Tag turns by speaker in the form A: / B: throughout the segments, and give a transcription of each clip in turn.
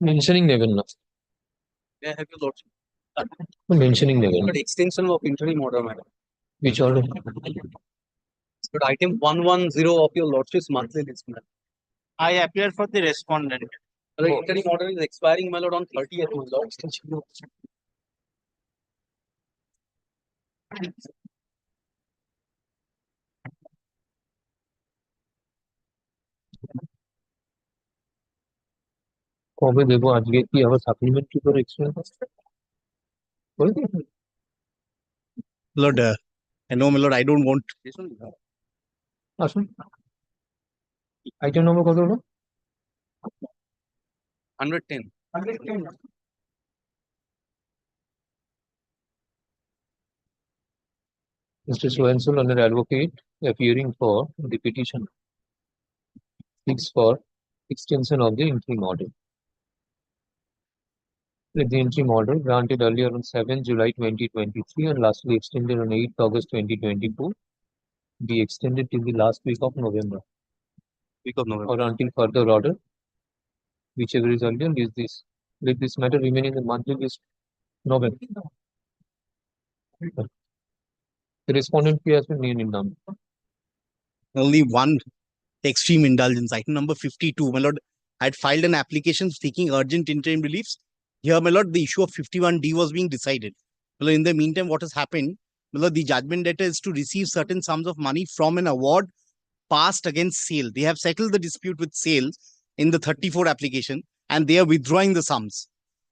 A: Mentioning never na.
B: May I have your lordship?
A: Mentioning never.
B: But extension of interim order, madam.
A: Which order?
B: But item 110 of your lordship's monthly list, madam.
C: I appear for the respondent.
B: The interim order is expiring, my lord, on 30th, my lord.
A: কবে দেবো আজকে কি আবার supplementary করে experience করে দিই
C: Lord, I know, my lord, I don't want.
A: আসুন item নম্বর কত হলো
B: 110.
A: Mr. So-and-so under advocate appearing for the petition seeks for extension of the interim order. With the interim order granted earlier on 7 July 2023 and lastly extended on 8 August 2024 be extended till the last week of November
B: Week of November.
A: or until further order, whichever is earlier, is this. Let this matter remain in the monthly list November. The respondent fee has been named in number.
C: Only one extreme indulgence. Item number 52, my lord. I had filed an application seeking urgent interim reliefs. Here, my lord, the issue of 51D was being decided. My lord, in the meantime, what has happened? My lord, the judgment debtor is to receive certain sums of money from an award passed against sale. They have settled the dispute with sale in the 34 application and they are withdrawing the sums.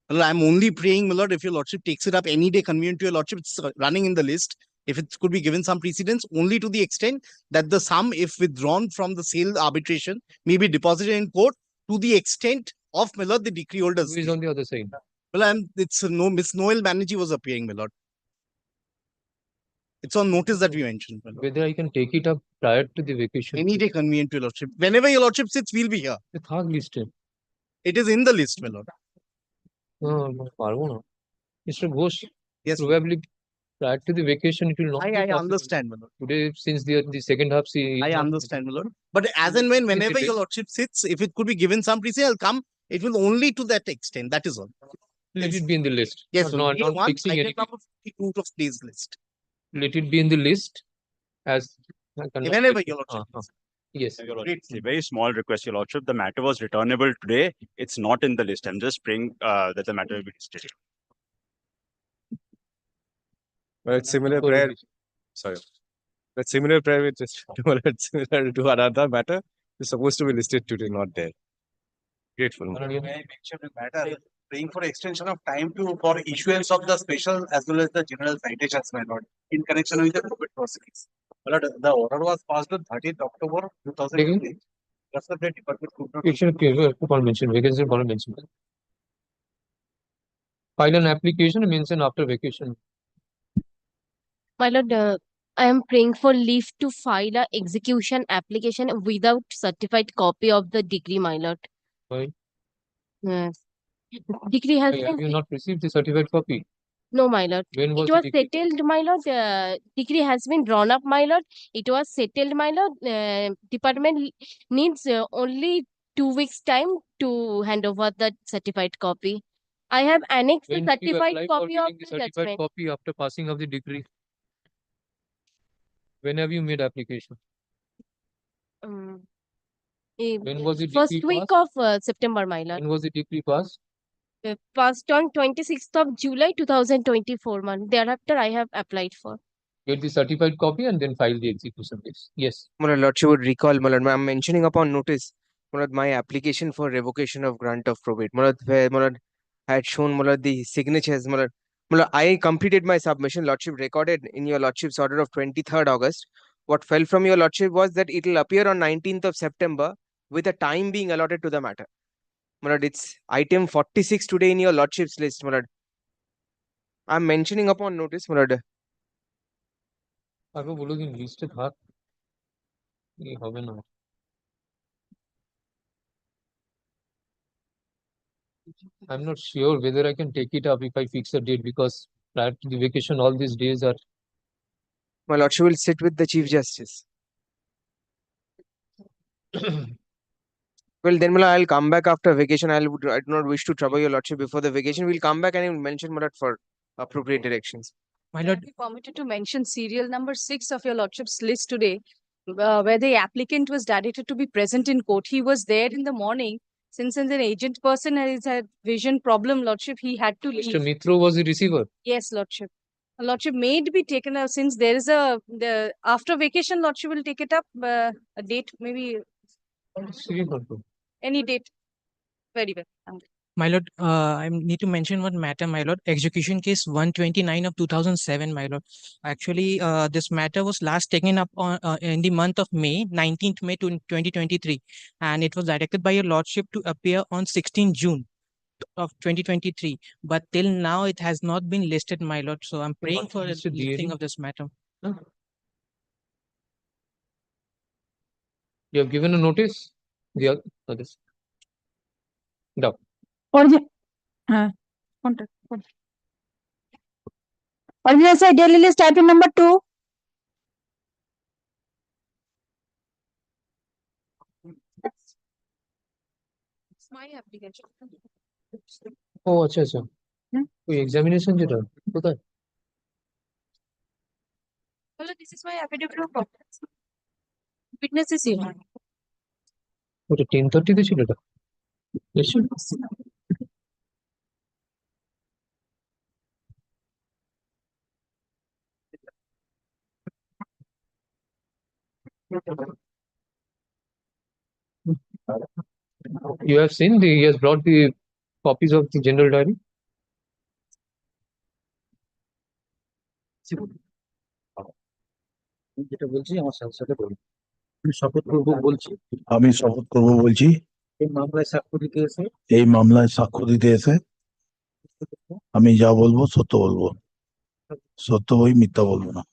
C: My lord, I'm only praying, my lord, if your lordship takes it up any day convenient to your lordship, it's running in the list. If it could be given some precedence only to the extent that the sum, if withdrawn from the sale arbitration, may be deposited in court to the extent of, my lord, the decree holders.
A: Who is on the other side?
C: Well, it's no Miss Noel Banerjee was appearing, my lord. It's on notice that we mentioned, my lord.
A: Whether I can take it up prior to the vacation.
C: Any day convenient to your lordship. Whenever your lordship sits, we'll be here.
A: The third listed.
C: It is in the list, my lord.
A: পারবো না. Mr. Ghosh,
C: Yes,
A: probably prior to the vacation it will not be
C: I
A: possible.
C: understand, my lord.
A: Today, since the second half, see.
C: I understand, my lord. But as and when, whenever your lordship sits, if it could be given some precedence, I'll come. It will only to that extent. That is all.
A: Let it be in the list.
C: Yes,
A: not
C: A1,
A: fixing
C: item
A: anything.
C: number 52 of today's list.
A: Let it be in the list as.
C: Whenever your lordship.
A: Yes.
D: It's a very small request, Your Lordship. The matter was returnable today. It's not in the list. I'm just praying that the matter will be listed.
E: Well, it's similar prayer. Sorry. But similar prayer with just similar to another matter is supposed to be listed today, not there. Grateful.
B: May I mention a matter? Praying for extension of time for issuance of the special as well as the general citations, my lord, in connection with the COVID proceedings. My lord, the order was passed on 30th October 2020. That's the department could not.
A: Mention vacancy mention. File an application and mention after vacation.
F: My lord, I am praying for leave to file a execution application without certified copy of the decree, my lord.
A: Why?
F: Yes. Decree has
A: Have
F: been
A: you not received the certified copy?
F: no, my lord.
A: When was
F: It was
A: the decree?
F: settled, my lord. Decree has been drawn up, my lord. It was settled, my lord. Department needs only 2 weeks time to hand over the certified copy. I have annexed the
A: When did you
F: certified
A: apply for
F: copy of
A: getting the
F: the
A: certified
F: judgment.
A: copy after passing of the decree? When have you made application? When was the
F: First
A: decree
F: week
A: passed?
F: of September, my lord.
A: When was the decree passed?
F: Passed on 26th of July 2024, month. Thereafter, I have applied for.
A: Get the certified copy and then file the execution case. Yes.
G: My lordship would recall, my lord, I'm mentioning upon notice, my lord, my application for revocation of grant of probate. My lord, where my lord had shown, my lord, the signatures, my lord. My lord, I completed my submission, lordship recorded in your lordship's order of 23rd August. What fell from your lordship was that it will appear on 19th of September with a time being allotted to the matter. My lord, it's item 46 today in your lordship's list, my lord. I'm mentioning upon notice, my lord.
A: আগে বলে দিন লিস্টে থাক এই হবে না I'm not sure whether I can take it up if I fix a date because prior to the vacation all these days are
G: My lordship will sit with the Chief Justice. Well, then, I'll come back after vacation. I do not wish to trouble your lordship before the vacation. We'll come back and I will mention for appropriate directions.
H: My lord, be permitted to mention serial number 6 of your lordship's list today, where the applicant was directed to be present in court. He was there in the morning. Since an agent person has had vision problem, lordship, he had to
A: Mr.
H: leave.
A: Mitro was the receiver.
H: Yes, lordship. Lordship may it be taken out since there is the after vacation. Lordship will take it up a date, maybe
A: Serial control.
H: any date. Very well. Thank you.
I: My lord, I need to mention one matter, my lord. Execution case 129 of 2007, my lord. Actually, this matter was last taken up on in the month of May, 19th May 2023, and it was directed by your lordship to appear on 16th June of 2023. But till now, it has not been listed, my lord. So I'm praying for a
A: Mr.
I: listing
A: Deary?
I: of this matter.
A: You have given a notice? The others. No.
J: Original side daily list item number 2.
H: It's my application.
A: Oh, अच्छा अच्छा. कोई examination चल रहा है पता है?
H: Well, this is my affidavit of complaint. Witness is here.
A: ওটা 10:30 তে ছিল এটা. নিশ্চয়. You have seen he has brought the copies of the general diary. যেটা বলছি আমার সাথে সাথে বলি আমি শপথ করবো বলছি এই মামলায় সাক্ষ্য দিতে এসে
K: আমি যা বলবো সত্য বলবো, সত্য বই, মিথ্যা বলবো না,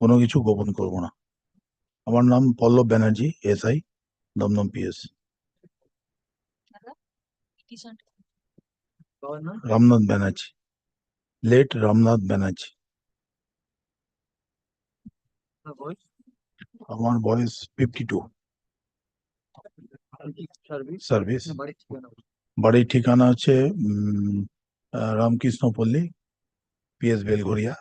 K: কোনো কিছু গোপন করবো না। আমার নাম Pallab Banerjee, SI, Dumdum PS. Ramnath Banerjee, late Ramnath Banerjee. আমার বয়স 52। সার্ভিস। বাড়ির ঠিকানা হচ্ছে Ramkrishna Palli, PS Belgharia.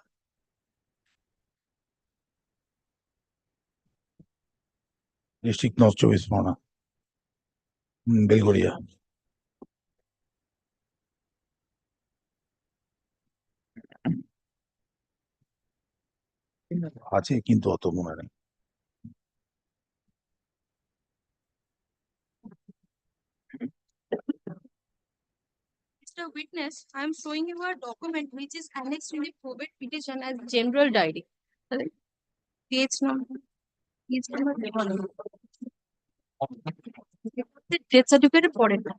K: District north 24 Parganas, Belgharia. আছে কিন্তু অত মনে নেই।
H: Mr. Witness, I am showing you a document which is annexed in the probate petition as general diary. Page number. The death certificate পড়েন না।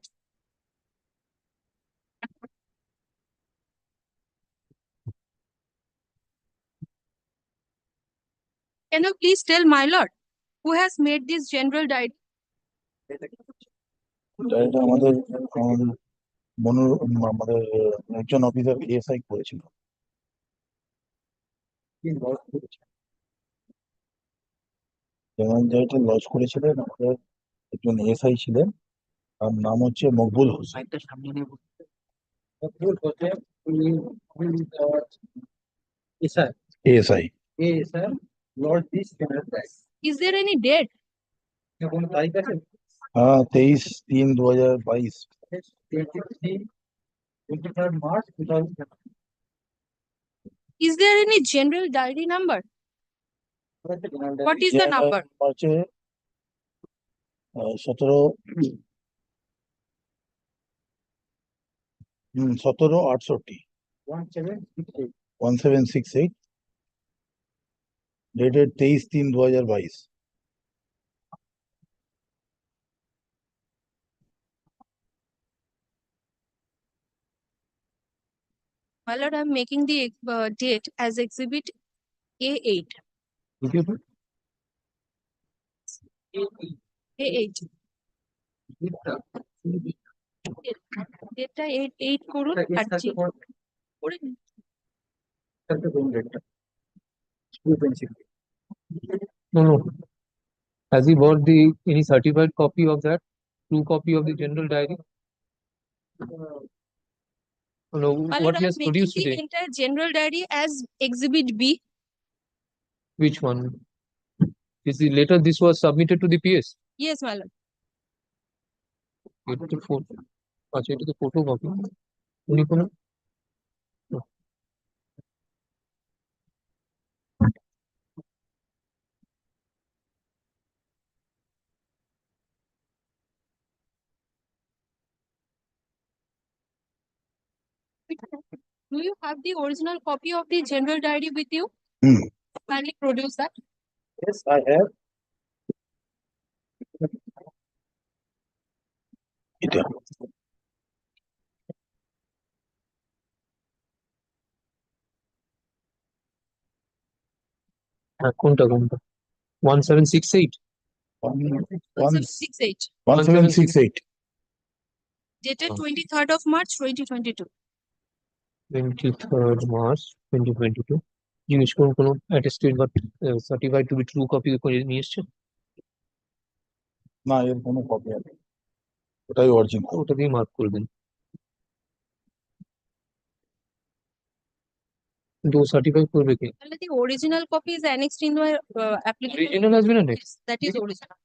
H: Can you please tell my lord who has made this general diary?
K: এটা আমাদের আমাদের একজন officer SI করেছিল। যেটা lodge করেছিলেন আমাদের একজন এসআই ছিলেন, তার নাম হচ্ছে Maqbul Hossain. SI.
H: Is there any date?
K: হ্যাঁ, 23/3/2022।
H: Is there any general diary number? What is the number?
K: হচ্ছে 1768 1768 dated 23/3/2022।
H: My lord, I am making the date as exhibit A8. A8. ডেটটা 8 করুন আর জি করে নিন।
A: No, no. Has he bought any certified copy of that? true copy of the general diary? No,
H: My
A: what
H: lord,
A: he
H: I'm
A: has
H: making
A: produced
H: the
A: today.
H: entire general diary as Exhibit B.
A: Which one? Is the later this was submitted to the PS?
H: Yes, my lord.
A: এটা তো photo আচ্ছা এটা তো photocopy উনি কোনো
H: Do you have the original copy of the general diary with you?
K: Hmm.
H: Kindly produce that.
A: Yes, I have.
K: এটা
A: হ্যাঁ কোনটা 1768
H: 1768.
K: 1768
H: Dated 23rd of March 2022.
A: 23rd March 2022 জিনিস কোনো attested বা certified to be true copy করে নিয়ে এসছে
K: না এর কোনো কপি আছে ওটাই অরিজিনাল
A: ওটা দিয়ে মার্ক করে দিন কিন্তু সার্টিফাই করবে কি
H: The original copy is annexed in my application.
A: Original has been annexed?
H: Yes, that is original.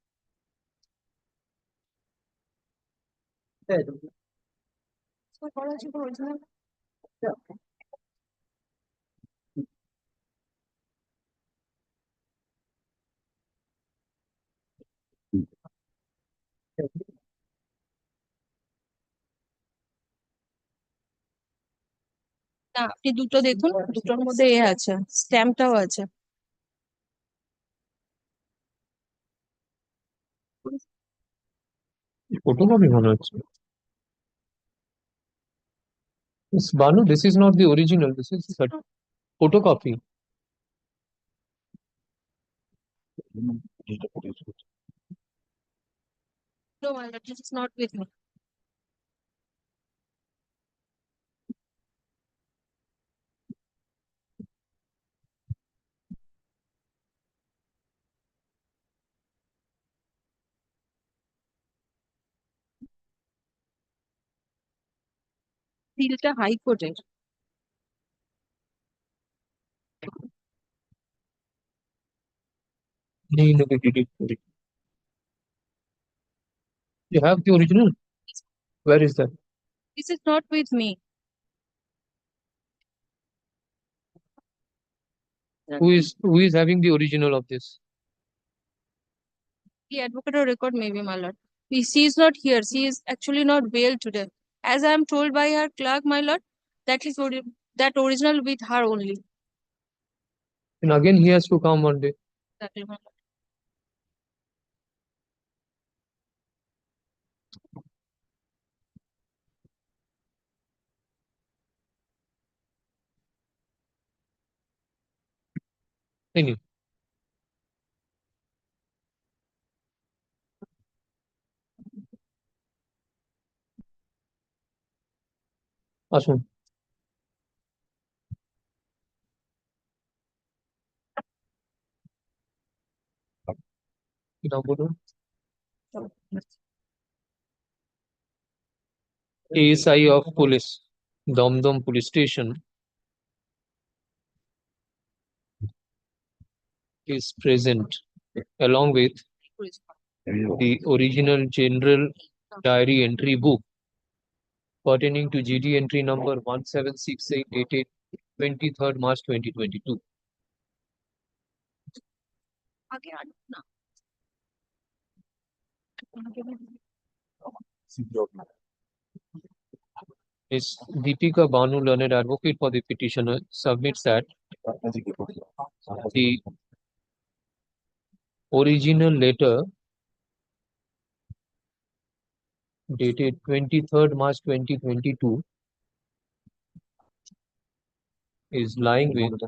H: So, what is the original? না আপনি দুটো দেখুন দুটোর মধ্যে এ আছে স্ট্যাম্পটাও আছে
A: photocopy মনে হচ্ছে Yes, Banu, this is not the original. This is photocopy.
H: No, my lord, this is not with me. সিলটা হাইকোর্টের
A: Nee, look at it. You have the original? Where is that?
H: This is not with me.
A: Who is having the original of this?
H: The advocate of record maybe, my lord. She is not here. She is actually not bail today. As I am told by her clerk, my lord, that original with her only.
A: And again, he has to come one day.
H: That is my lord.
A: Thank you. আসুন কি নাম বলুন ASI of police Dom police station is present along with the original general diary entry book pertaining to GD entry number 1768 dated 23rd March 2022.
H: আগে আর না
A: Ms. Deepika Banu, learned advocate for the petitioner, submits that the original letter dated 23rd March 2022 is lying with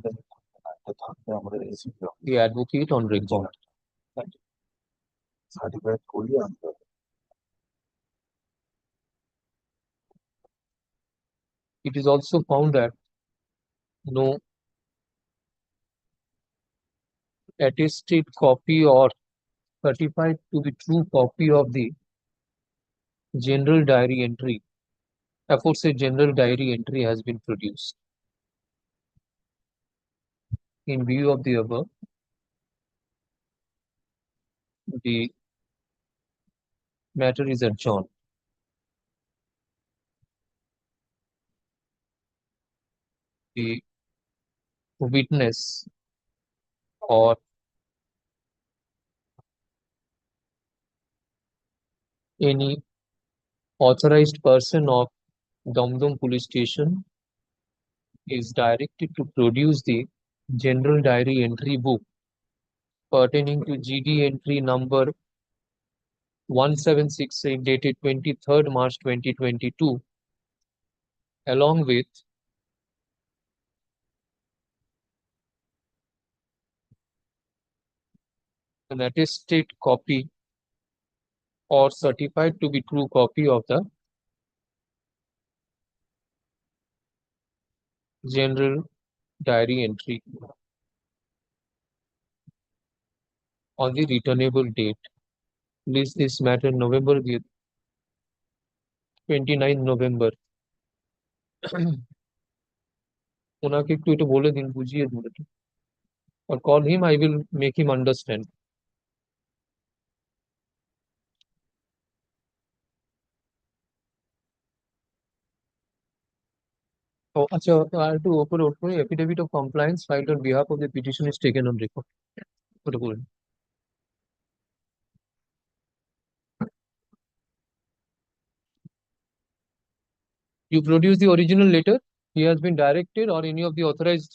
A: the advocate on record. It is also found that no attested copy or certified to be true copy of the general diary entry. Aforesaid general diary entry has been produced. In view of the above, the matter is adjourned. The witness or any authorized person of Damdam Police Station is directed to produce the general diary entry book pertaining to GD entry number 1768 dated 23rd March 2022, along with an attested copy or certified to be true copy of the general diary entry on the returnable date. List this matter November the 29th November. ওনাকে একটু এটা বলে দিন, বুঝিয়ে দিন একটু। Or call him, I will make him understand. Oh, আচ্ছা, আর একটু ওপরে ওপরে affidavit of compliance filed on behalf of the petition is taken on record. ওটা বলুন। You produce the original letter. He has been directed, or any of the authorized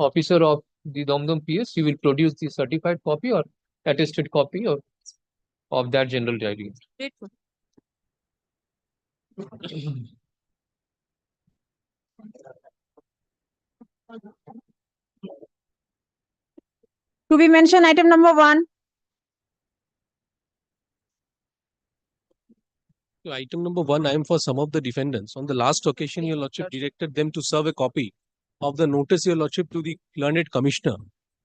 A: officer of the Damdam PS, you will produce the certified copy or attested copy of that general diary.
H: Grateful.
J: To be mentioned, item number 1.
L: Item number 1, I am for some of the defendants. On the last occasion, Your Lordship directed them to serve a copy of the notice, Your Lordship, to the learned commissioner.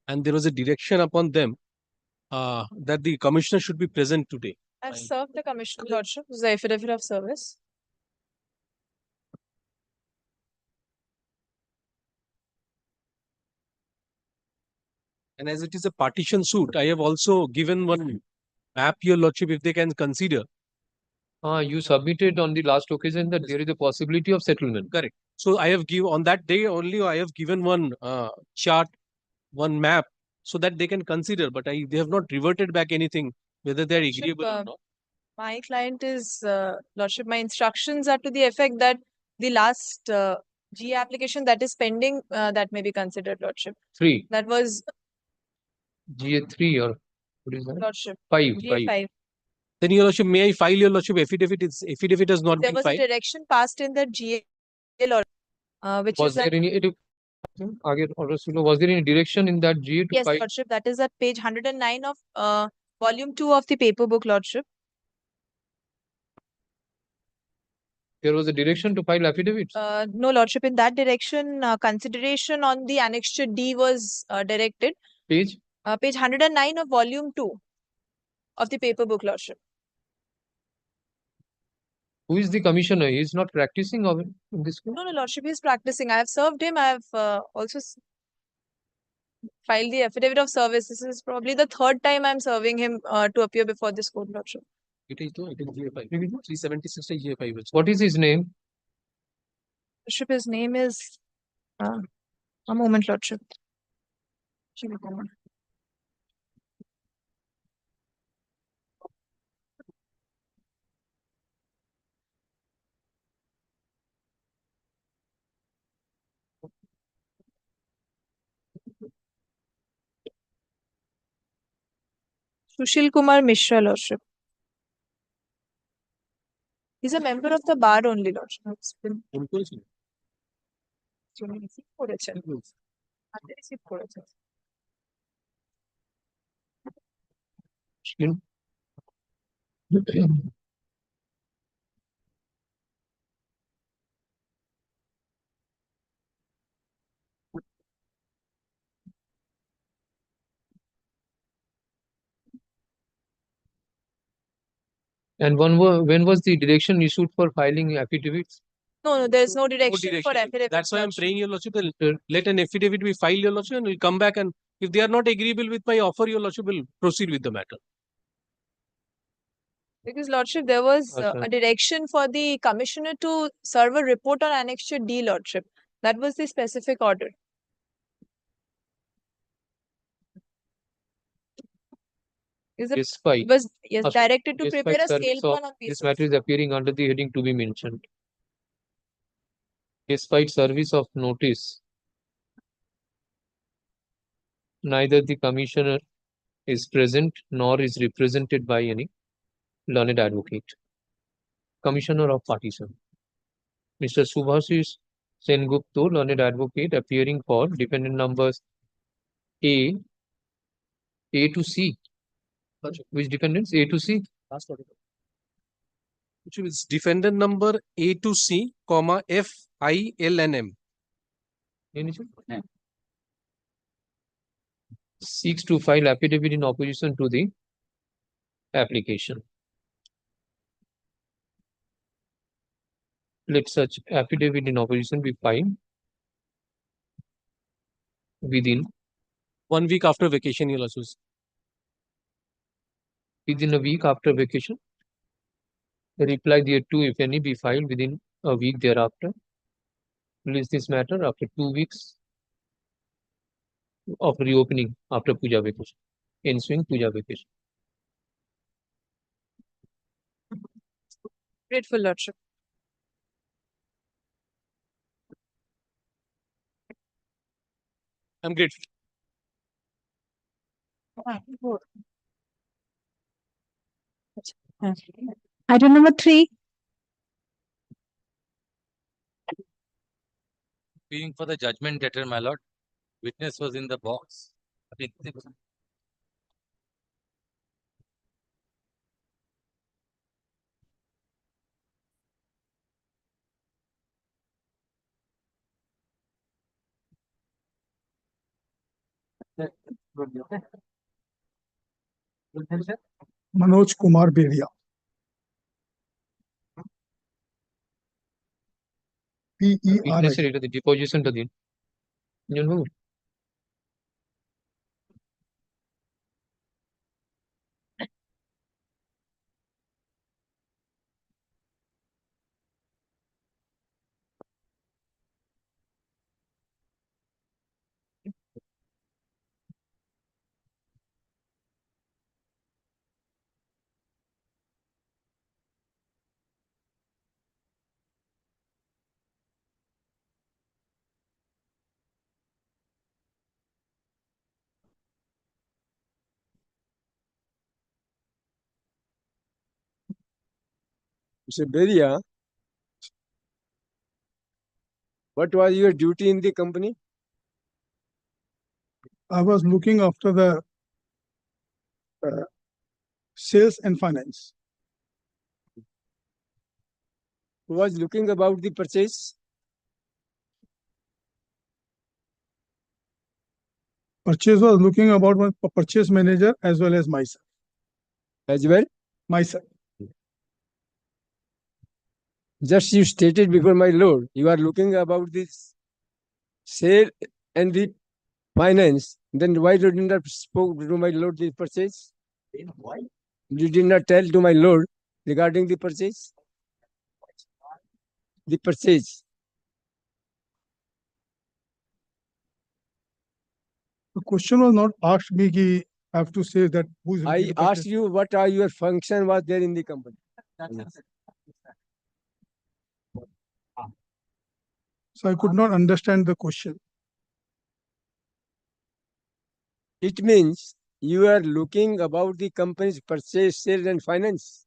L: And there was a direction upon them that the commissioner should be present today.
H: I've served the commissioner, Lordship. This is the affidavit of service.
L: And as it is a partition suit, I have also given one map, Your Lordship, if they can consider.
A: You submitted on the last occasion that there is a possibility of settlement.
L: Correct. So I have given on that day only, I have given one chart, one map, so that they can consider. But they have not reverted back anything, whether they are agreeable or not.
H: My client is, Lordship, my instructions are to the effect that the last G application that is pending, that may be considered, Lordship.
A: 3.
H: That was
A: GA3 or what is that?
H: Lordship.
A: 5.
H: GA5.
L: Then, Your Lordship, may I file, Your Lordship, affidavit? Its affidavit has not
H: There
L: been
H: was
L: filed.
H: a direction passed in the GA, Lordship, which
A: Was
H: is
A: there any was there any direction in that GA to
H: yes,
A: file?
H: Lordship. That is at page 109 of volume 2 of the paper book, Lordship.
A: There was a direction to file affidavits?
H: No, Lordship. In that direction, consideration on the annexure D was directed.
A: Page?
H: Page 109 of volume 2 of the paper book, Lordship.
A: Who is the commissioner? He is not practicing of in this case?
H: No, Lordship, he is practicing. I have served him. I have also filed the affidavit of service. This is probably the third time I am serving him to appear before this court, Lordship.
L: It is GA5. 376 GA5.
A: What is his name?
H: Lordship, his name is a moment, Lordship. Sushil Kumar Mishra, Lordship. He's a member of the bar only, Lordship.
A: And when was the direction issued for filing affidavits?
M: No, there is no direction for
L: direction.
M: affidavit.
L: That's why I'm praying, Your Lordship, that let an affidavit be filed, Your Lordship, and we'll come back, and if they are not agreeable with my offer, Your Lordship will proceed with the matter.
M: Because Lordship, there was
A: Acha.
M: a direction for the commissioner to serve a report on Annexure D, Lordship. That was the specific order. Is it
A: Despite
M: was yes
A: Acha.
M: directed to
A: Despite
M: prepare a
A: service
M: scale
A: of
M: plan of
A: this
M: basis.
A: matter is appearing under the heading to be mentioned. Despite service of notice, neither the commissioner is present nor is represented by any learned advocate. Commissioner of Partition, Mr. Subhashish Sengupta, learned advocate, appearing for dependent numbers A to C. Which dependents? A to C?
L: Which is defendant number A to C, comma F, I, L, and M.
A: Seeks to file affidavit in opposition to the application. Let such affidavit in opposition be filed within
L: 1 week after vacation, Your Lordship.
A: within a week after vacation. The reply thereto, if any, be filed within a week thereafter. Release this matter after 2 weeks of reopening after Puja vacation, ensuing Puja vacation.
M: Grateful, Lordship.
L: I'm grateful.
J: Item number 3.
N: Appearing for the judgment debtor, my lord. Witness was in the box.
O: Manoj Kumar Beria. PERI.
A: Necessary to the deposition to the
P: Mr. Beria, what was your duty in the company?
O: I was looking after the sales and finance.
P: Who was looking about the purchase?
O: Purchase was looking about my purchase manager as well as myself.
P: As well?
O: Myself.
P: Just you stated before my lord, you are looking about this sale and the finance. Then why did you not spoke to my lord the purchase? Why? You did not tell to my lord regarding the purchase? The purchase.
O: The question was not asked me ki I have to say that who is.
P: I asked you what are your function was there in the company.
O: So I could not understand the question.
P: It means you are looking about the company's purchase, sales and finance.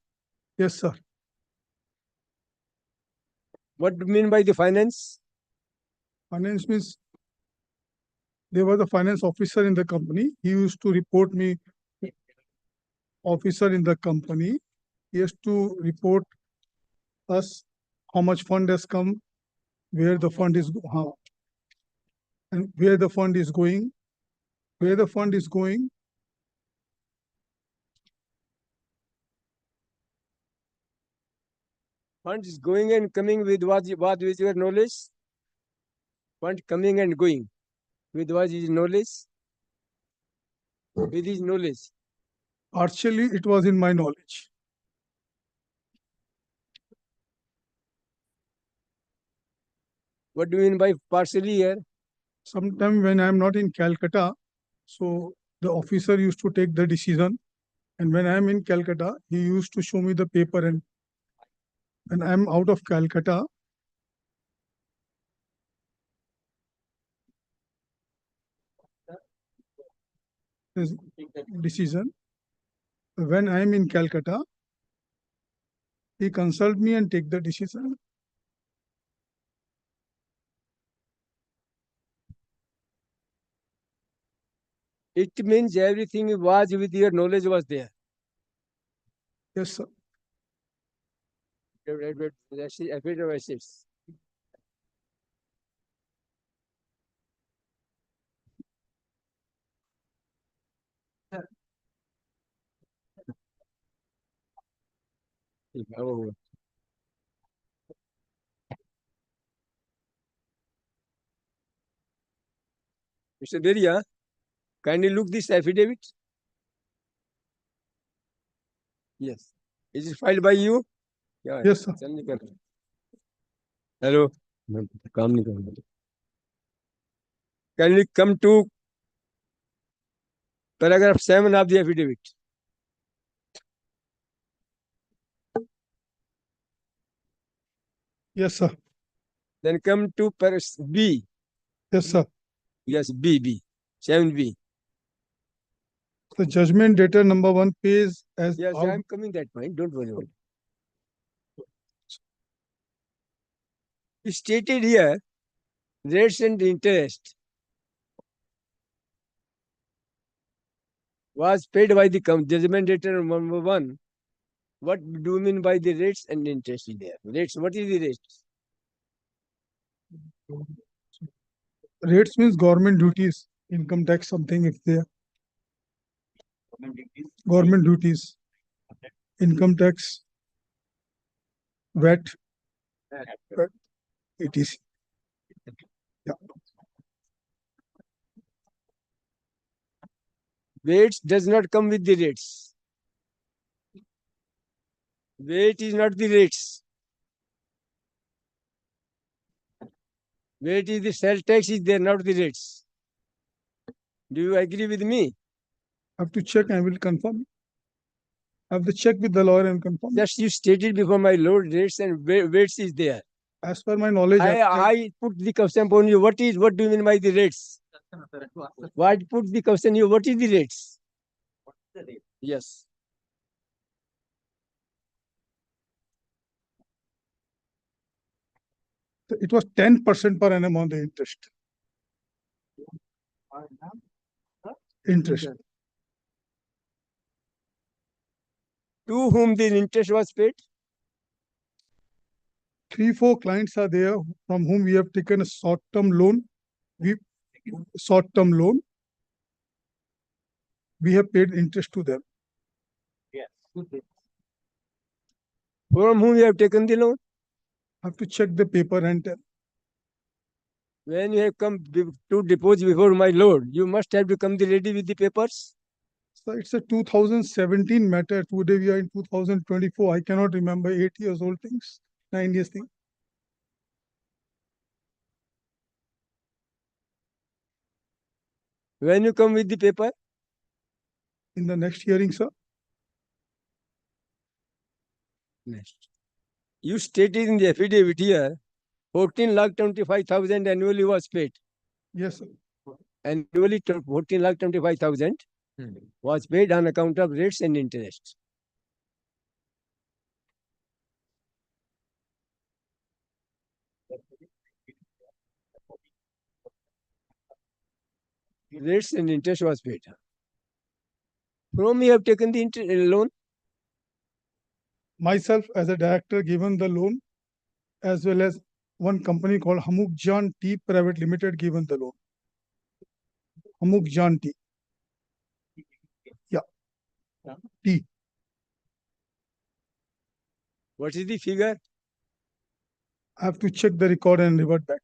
O: Yes, sir.
P: What do you mean by the finance?
O: Finance means there was a finance officer in the company. He used to report me officer in the company. He has to report us how much fund has come, where the fund is, and where the fund is going, where the fund is going.
P: Funds going and coming with what with your knowledge? Fund coming and going with what is knowledge? With his knowledge.
O: Partially, it was in my knowledge.
P: What do you mean by partially here?
O: Sometime when I am not in Calcutta, so the officer used to take the decision. And when I am in Calcutta, he used to show me the paper. And when I am out of Calcutta, his decision. When I am in Calcutta, he consult me and take the decision.
P: It means everything was with your knowledge was there.
O: Yes, sir.
P: Affidavit of assets. Oh. Mr. Deria, kindly look this affidavit. Yes. Is it filed by you? Yeah.
O: Yes, sir.
P: Hello. Kindly come to paragraph 7 of the affidavit.
O: Yes, sir.
P: Then come to B.
O: Yes, sir.
P: Yes, B. 7B.
O: The judgment debtor number 1 pays as
P: Yes,
O: out.
P: I'm coming that point. Don't worry about it. It's stated here, rates and interest was paid by the judgment debtor number 1. What do you mean by the rates and interest is there? Rates, what is the rates?
O: Rates means government duties, income tax, something if there. Government duties, income tax, VAT, etc. Yeah.
P: Weights does not come with the rates. Weight is not the rates. Weight is the sale tax is there, not the rates. Do you agree with me?
O: I have to check and will confirm. I have to check with the lawyer and confirm.
P: Just you stated before my lord, rates and weights is there.
O: As per my knowledge,
P: I put the question upon you. What do you mean by the rates? What put the question you? What is the rates? Yes.
O: It was 10% per annum on the interest. Interest.
P: To whom the interest was paid?
O: 3-4 clients are there from whom we have taken a short-term loan. Short-term loan. We have paid interest to them.
P: Yes. From whom you have taken the loan?
O: I have to check the paper and tell.
P: When you have come to depose before my lord, you must have to come ready with the papers.
O: So it's a 2017 matter. Today we are in 2024. I cannot remember 8 years old things, 9 years thing.
P: When you come with the paper?
O: In the next hearing, sir.
P: Next. You stated in the affidavit here, 14,25,000 annually was paid.
O: Yes, sir.
P: Annually 14,25,000 was paid on account of rates and interest. Rates and interest was paid. From whom you have taken the loan?
O: Myself as a director given the loan, as well as one company called HON'BLE Tea Private Limited given the loan. HON'BLE Tea. Yeah. Tea.
P: What is the figure?
O: I have to check the record and revert back.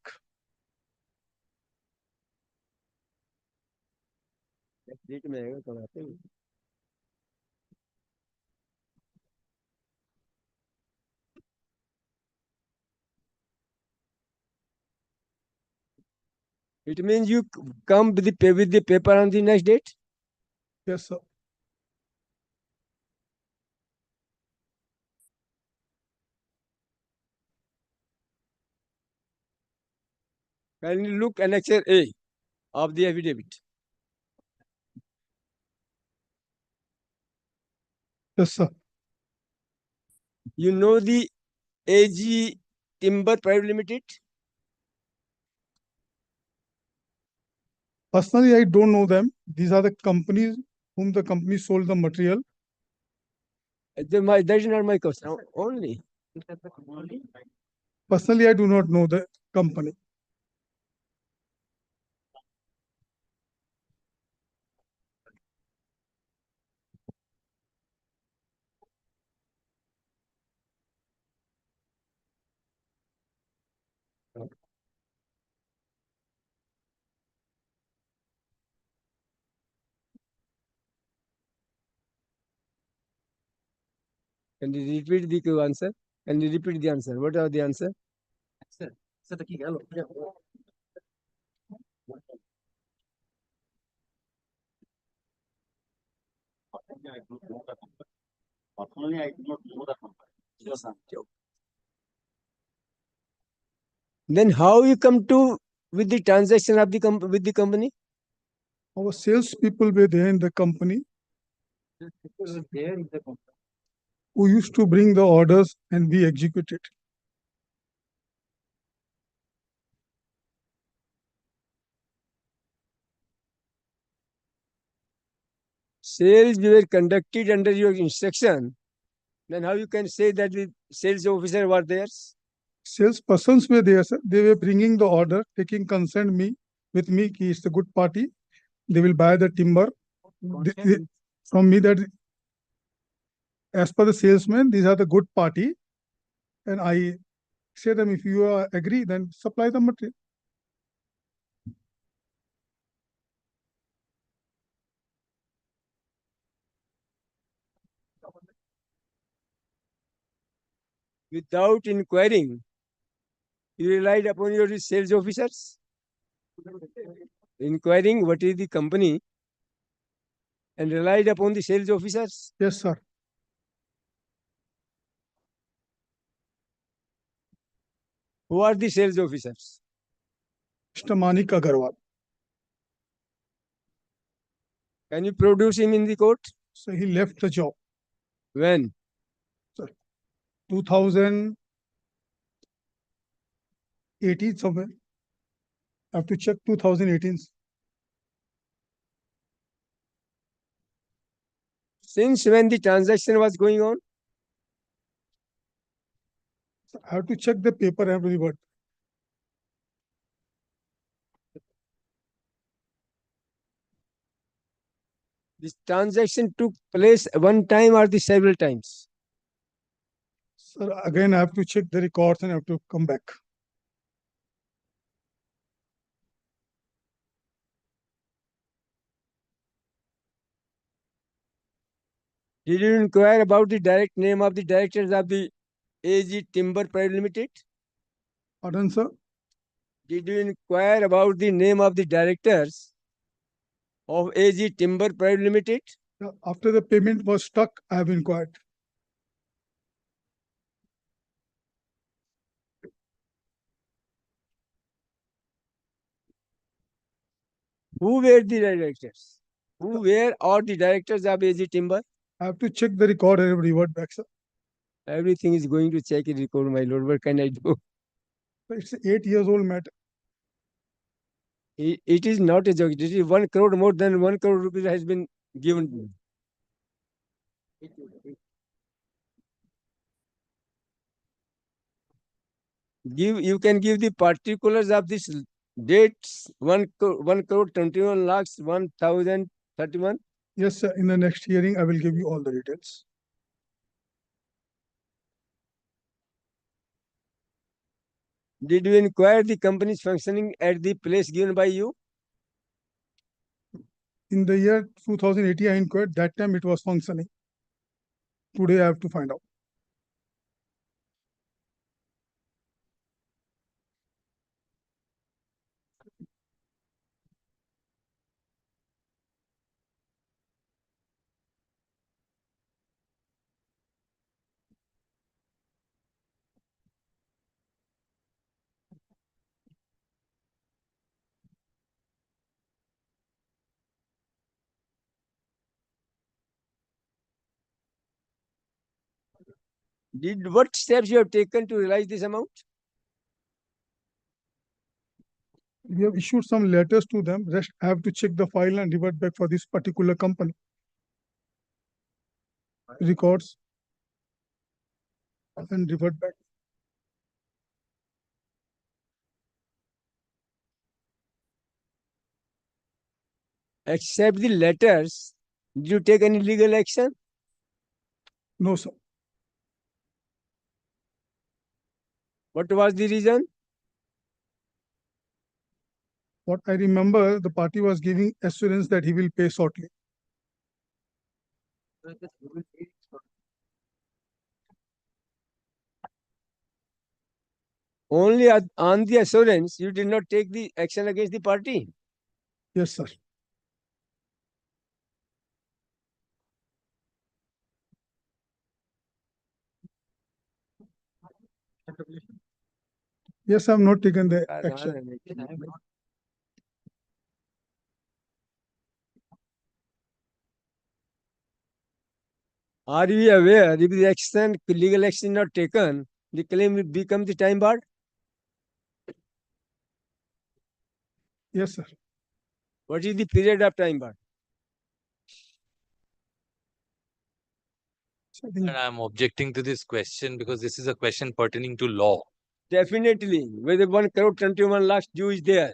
P: It means you come with the paper on the next date?
O: Yes, sir.
P: Kindly look annexure A of the affidavit.
O: Yes, sir.
P: You know the AG Timber Private Limited?
O: Personally, I don't know them. These are the companies whom the company sold the material.
P: That is not my question. Only.
O: Personally, I do not know the company.
P: Can you repeat the answer? Can you repeat the answer? What are the answer?
B: Personally, I do not know the company. Yes, sir.
P: Then how you come to with the transaction of the with the company?
O: Our sales people were there in the company who used to bring the orders and we executed.
P: Sales were conducted under your instruction. Then how you can say that the sales officer were there?
O: Sales persons were there, sir. They were bringing the order, taking consent with me. Ki it's a good party. They will buy the timber from me. That as per the salesman, these are the good party, and I say them, if you agree, then supply the material.
P: Without inquiring, you relied upon your sales officers? Inquiring what is the company and relied upon the sales officers?
O: Yes, sir.
P: Who are the sales officers?
O: Mr. Manik Agarwal.
P: Can you produce him in the court?
O: So he left the job.
P: When?
O: Sir, 2018 somewhere. I have to check 2018.
P: Since when the transaction was going on?
O: I have to check the paper and revert.
P: This transaction took place one time or the several times?
O: Sir, again, I have to check the records and I have to come back.
P: Did you inquire about the direct name of the directors of the AG Timber Private Limited?
O: Pardon, sir?
P: Did you inquire about the name of the directors of AG Timber Private Limited?
O: After the payment was stuck, I have inquired.
P: Who were the directors? Who were all the directors of AG Timber?
O: I have to check the record and revert back, sir.
P: Everything is going to check in record, my lord. What can I do?
O: It's an 8 years old matter.
P: It is not a joke. It is 1 crore, more than 1 crore rupees has been given. You can give the particulars of this dates 1 crore 21 lakhs 1031.
O: Yes, sir. In the next hearing, I will give you all the details.
P: Did you inquire the company's functioning at the place given by you?
O: In the year 2018, I inquired. That time it was functioning. Today I have to find out.
P: What steps you have taken to realize this amount?
O: We have issued some letters to them. Rest I have to check the file and revert back for this particular company. Records and revert back.
P: Except the letters, did you take any legal action?
O: No, sir.
P: What was the reason?
O: What I remember, the party was giving assurance that he will pay shortly.
P: Only on the assurance, you did not take the action against the party.
O: Yes, sir. Yes, I have not taken the action.
P: Are you aware if the action, legal action not taken, the claim will become the time barred?
O: Yes, sir.
P: What is the period of time bar?
N: And I'm objecting to this question because this is a question pertaining to law.
P: Definitely, whether 1 crore 21 lakhs due is there,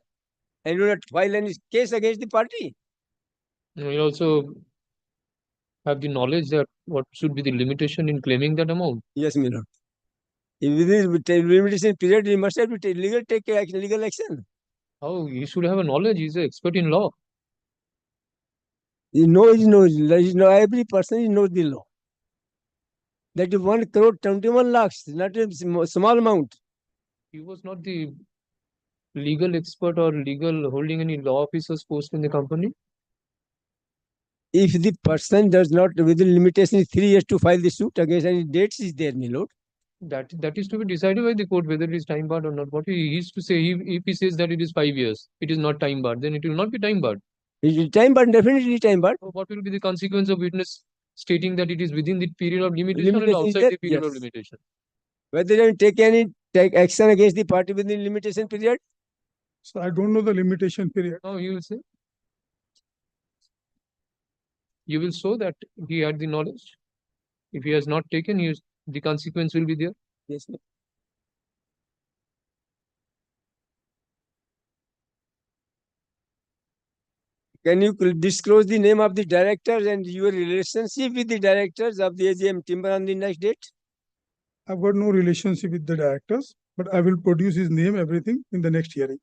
P: and you not file any case against the party.
A: We also have the knowledge that what should be the limitation in claiming that amount.
P: Yes, my lord. If within limitation period, he must have to take legal action.
A: Oh, he should have a knowledge. He's an expert in law.
P: He knows. Every person knows the law. That is 1 crore 21 lakhs, not a small amount.
A: He was not the legal expert or legal holding any law officer's post in the company.
P: If the person does not, within limitation 3 years to file the suit against any dates is there, my lord.
A: That is to be decided by the court whether it is time barred or not. What he is to say, if he says that it is 5 years, it is not time barred, then it will not be time barred.
P: It is time barred, definitely time barred.
A: So what will be the consequence of witness stating that it is within the period of limitation and outside the period of limitation?
P: Whether they take action against the party within limitation period?
O: So I don't know the limitation period.
A: No, you will say. You will show that he had the knowledge. If he has not taken, the consequence will be there.
P: Yes, sir. Can you disclose the name of the directors and your relationship with the directors of the AGM Timber on the next date?
O: I've got no relationship with the directors, but I will produce his name, everything in the next hearing.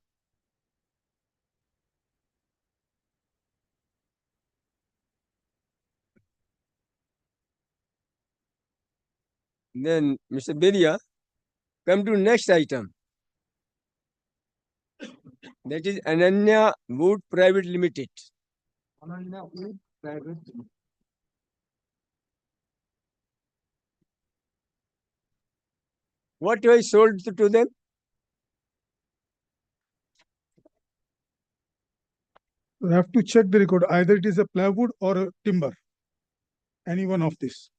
P: Then, Mr. Beria, come to next item. That is Ananya Wood Private Limited. Ananya Wood Private Limited. What you have sold to them?
O: I have to check the record. Either it is a plywood or a timber. Any one of this.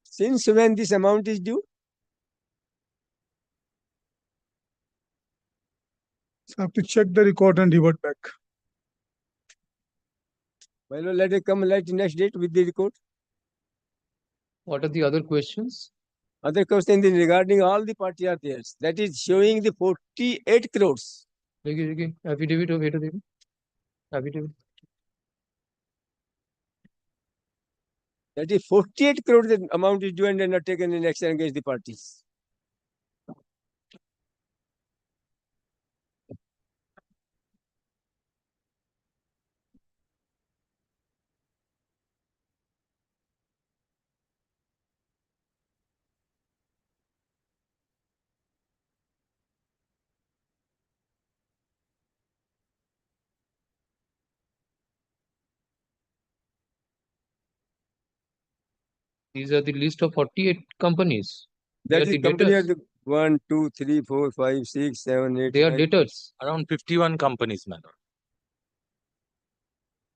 P: Since when this amount is due?
O: So I have to check the record and revert back.
P: Well, let it come next date with the record.
A: What are the other questions?
P: Other question is regarding all the party are there. That is showing the 48 crores.
A: देखिए affidavit of affidavit.
P: That is 48 crores the amount is due and undertaken in action against the parties.
A: These are the list of 48 companies. They
P: That
A: are
P: is
A: the
P: company are
A: debtors.
P: the 1, 2, 3, 4, 5, 6, 7, 8,
A: They are
P: 9.
A: debtors.
N: Around 51 companies, my lord.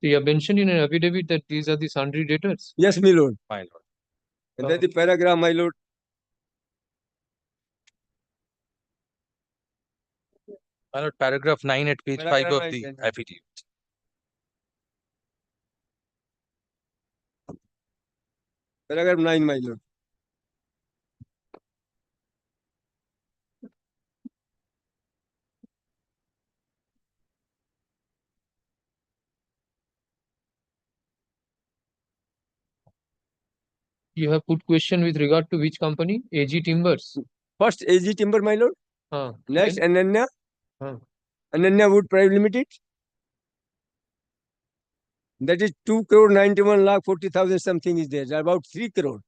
A: They have mentioned in an affidavit that these are the sundry debtors.
P: Yes, my lord.
N: My lord.
P: And that the paragraph, my lord.
N: My lord, paragraph 9 at page 5 of the affidavit.
P: Paragraph 9, my lord.
A: You have put question with regard to which company? AG Timbers.
P: First AG Timber, my lord. Next
A: Then?
P: Ananya.
A: Huh.
P: Ananya Wood Private Limited. That is 2 crore 91 lakh 40,000 something is there. About 3 crore.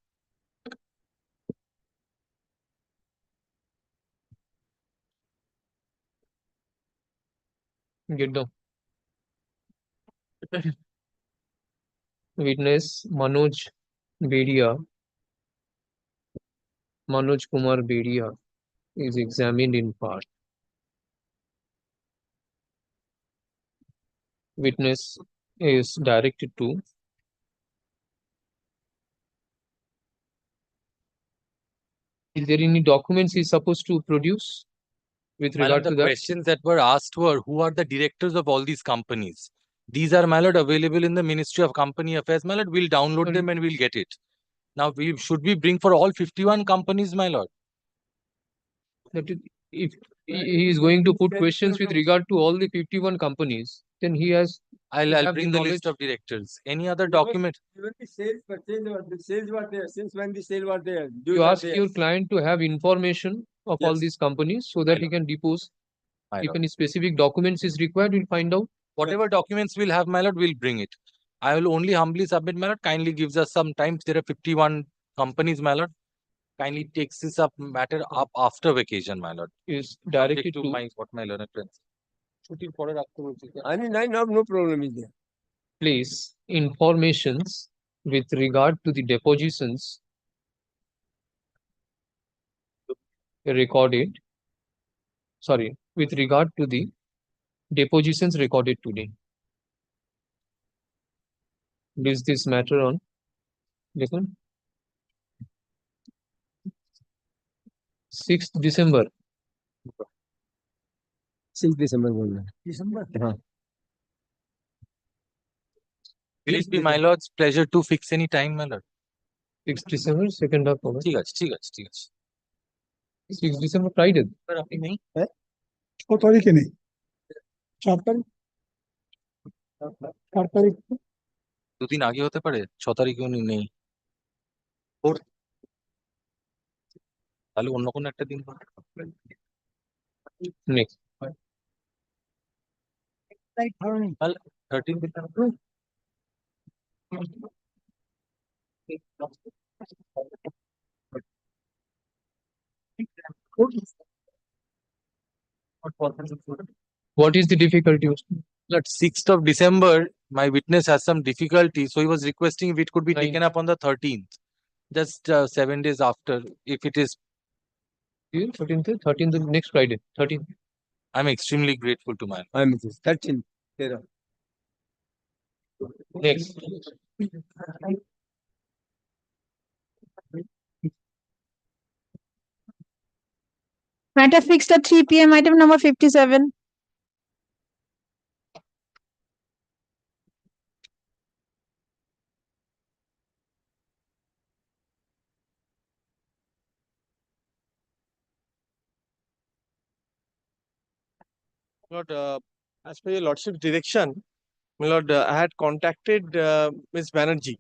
A: Get down. Witness Manoj Bedia. Manoj Kumar Bedia is examined in part. Witness is directed to is there any documents he is supposed to produce with
N: My lord,
A: regard
N: the
A: to that?
N: questions that were asked were who are the directors of all these companies? These are, my lord, available in the Ministry of Company Affairs. My lord, we'll download them and we'll get it. Now, should we bring for all 51 companies, my lord?
A: That if he is going to put questions with regard to all the 51 companies, then he has.
N: I'll bring the list of directors. Any other document?
P: Even the sales purchase or the sales were there. Since when the sale were there?
A: You ask your client to have information of all
P: Yes.
A: these companies so that he can depose.
N: My
A: If
N: lord.
A: any specific documents is required, we'll find out.
N: Whatever documents we'll have, my lord, we'll bring it. I will only humbly submit, my lord. Kindly gives us some time. There are 51 companies, my lord. Kindly takes this matter up after vacation, my lord.
A: Is
N: Subject
A: directed to
N: my learned friends. Shooting for afterwards.
P: I mean, I have no problem is there.
A: place informations with regard to the depositions recorded. Sorry, with regard to the depositions recorded today. Is this matter on? Listen. 6th December.
P: 6 December बोल रहे हैं. December. हाँ.
N: Will it be my lord's pleasure to fix any time, my lord?
A: 6th December, second half होगा.
N: ठीक है.
A: 6th December Friday.
N: पर अभी नहीं.
O: 6 तारीख है नहीं. 4 तारीख. 4 तारीख.
N: 2 दिन आगे होते पड़े. 6 तारीख क्यों नहीं? 4 তাহলে অন্য কোনো একটা দিন
A: Next.
N: 13
A: What is the difficulty?
N: At 6th of December, my witness has some difficulty, so he was requesting if it could be
A: Ninth.
N: taken up on the 13th, just 7 days after, if it is.
A: 13th, next Friday. 13th.
N: I'm extremely grateful to my.
P: I'm 13.
A: Next.
J: Matter fixed at 3 p.m. Item number 57.
Q: Lord, as per your lordship's direction, my lord, I had contacted Ms. Banerjee.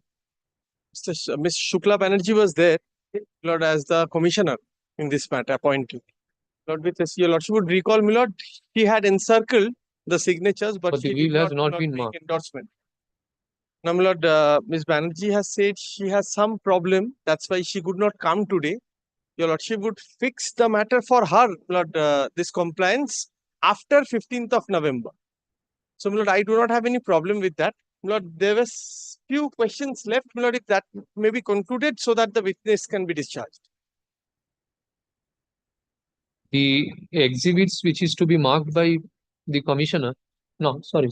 Q: Ms. Shukla Banerjee was there, Lord, as the commissioner in this matter appointed. Lord, with this, your lordship would recall, my lord, he had encircled the signatures, but
A: But the
Q: she did
A: will has
Q: not,
A: not
Q: my lord,
A: been
Q: make
A: marked.
Q: endorsement. Now, my lord, Ms. Banerjee has said she has some problem. That's why she could not come today. Your lordship would fix the matter for her, my lord, this compliance after 15th of November. So, my lord, I do not have any problem with that. My lord, there were few questions left, my lord, if that may be concluded so that the witness can be discharged.
A: The exhibits which is to be marked by the commissioner. No, sorry.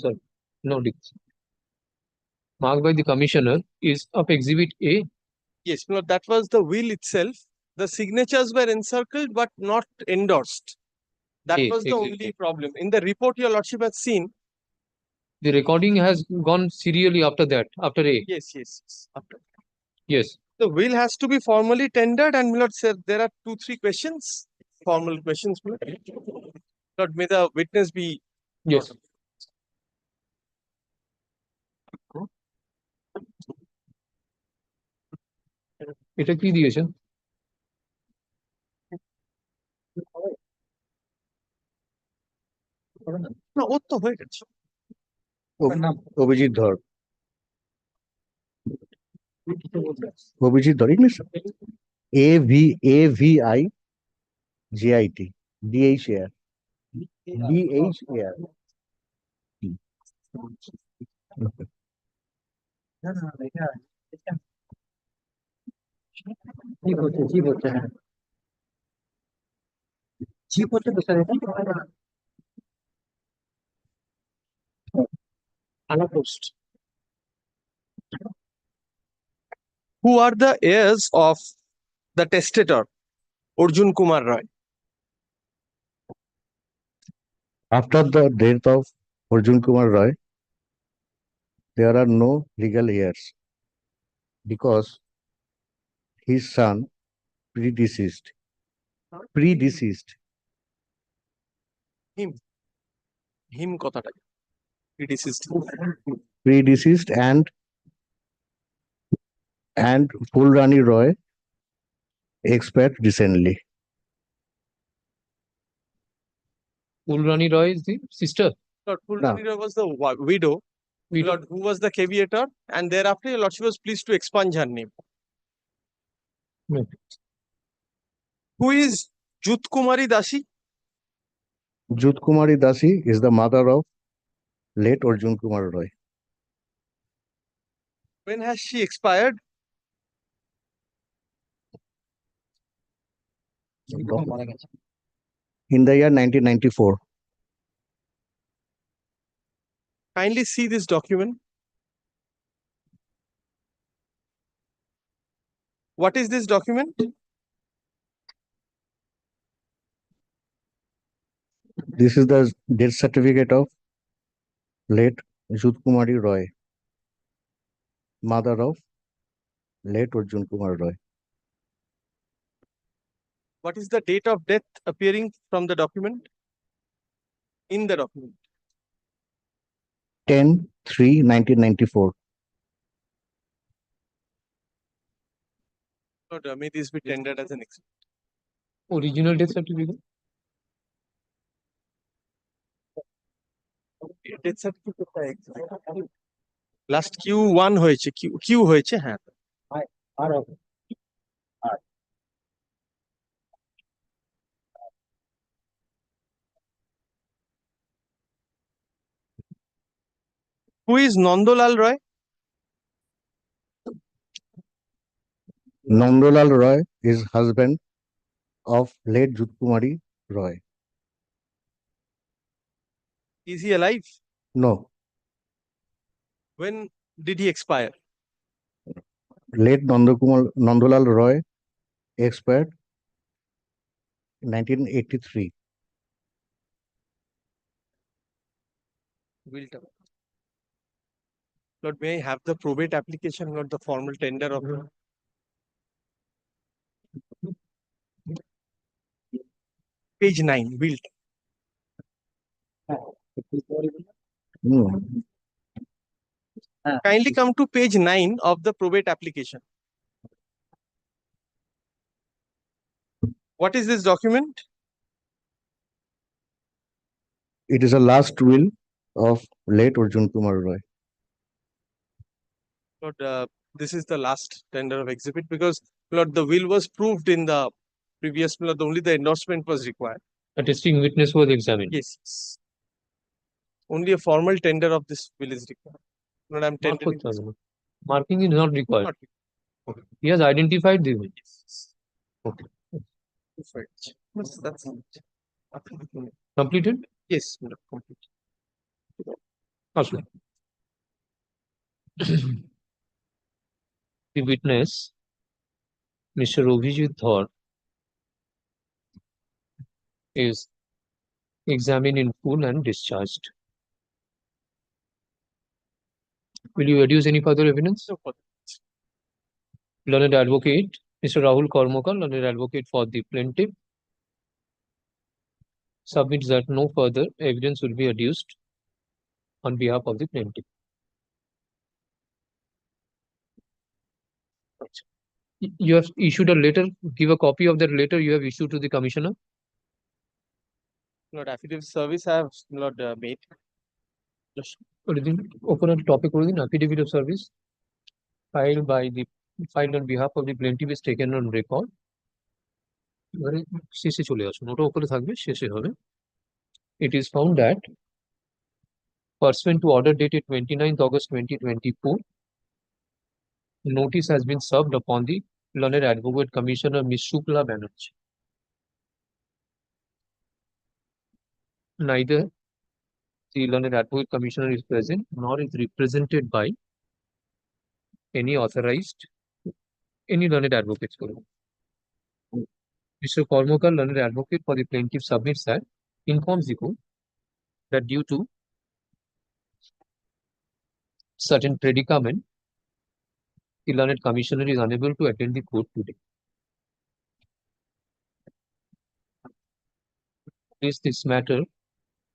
A: No, marked by the commissioner is of exhibit A.
Q: Yes, my lord, that was the will itself. The signatures were encircled but not endorsed. That
A: A,
Q: was the
A: exhibit
Q: only
A: A.
Q: problem. In the report your lordship has seen.
A: The recording has gone serially after that, after A.
Q: Yes. After.
A: Yes.
Q: The will has to be formally tendered, and my lord, sir, there are 2-3 questions, formal questions. My lord, may the witness be.
A: Yes. এটা কি দিয়েছেন?
Q: না, ওর তো হয়ে গেছে।
C: অভিজিৎ ধর অভিজিৎ ধর English AVIGIT DHAR
Q: Unopposed. Who are the heirs of the testator, Arjun Kumar Roy?
C: After the death of Arjun Kumar Roy, there are no legal heirs because his son predeceased.
Q: Him কথাটা
C: Predeceased and Fulrani Roy expired recently.
A: Fulrani Roy is the sister.
Q: Lord, Fulrani Roy was the widow. Lord, who was the caveator, and thereafter your lordship was pleased to expunge her name. Who is Jut Kumari Dasi?
C: Jut Kumari Dasi is the mother of late Arjun Kumar Roy.
Q: When has she expired?
C: In the year 1994.
Q: Kindly see this document. What is this document?
C: This is the death certificate of late Jut Kumari Roy, mother of late Arjun Kumar Roy.
Q: What is the date of death appearing from the document? In the document.
C: 10/3/1994.
Q: Lord, may this be tendered as an exhibit.
A: Original death certificate.
Q: Death certificate last Q1 হয়েছে Q হয়েছে হ্যাঁ Who is Nandolal Roy?
C: Nandolal Roy is husband of late Jut Kumari Roy.
Q: Is he alive?
C: No.
Q: When did he expire?
C: Late Nandolal Roy expired 1983.
Q: Lord, may I have the probate application, not the formal tender of page 9, built. Kindly come to page 9 of the probate application. What is this document?
R: It is a last will of late Arjun Kumar Roy.
Q: Lord, this is the last tender of exhibit because Lord, the will was proved in the previous Lord, only the endorsement was required.
A: Attesting witness was examined.
Q: Yes. Only a formal tender of this will is required. Lord, I'm
A: Mark
Q: tendering.
A: করতে হবে না। Marking is not required.
Q: Not
A: Okay. He has identified the will. Okay.
Q: Perfect. That's it.
A: Completed?
Q: Yes, Lord, complete.
A: Okay. The witness, Mr. Obhijit Dhar, is examined in full and discharged. Will you adduce any further evidence?
Q: No further.
A: Learned advocate, Mr. Rahul Karmakar, learned advocate for the plaintiff, submits that no further evidence will be adduced on behalf of the plaintiff. You have issued a letter. Give a copy of that letter you have issued to the commissioner.
Q: Lord, affidavit service I have not made. Yes.
A: Open a topic within affidavit of service filed on behalf of the plaintiff is taken on record. এবারে শেষে চলে আসুন, ওটা ওপরে থাকবে, শেষে হবে। It is found that pursuant to order dated 29th August 2024, notice has been served upon the learned advocate commissioner Ms. Shukla Banerjee. Neither the learned advocate commissioner is present nor is represented by any learned advocates. Mr. Karmakar, learned advocate for the plaintiff, submits that informs the court that due to certain predicament, the learned commissioner is unable to attend the court today. Place this matter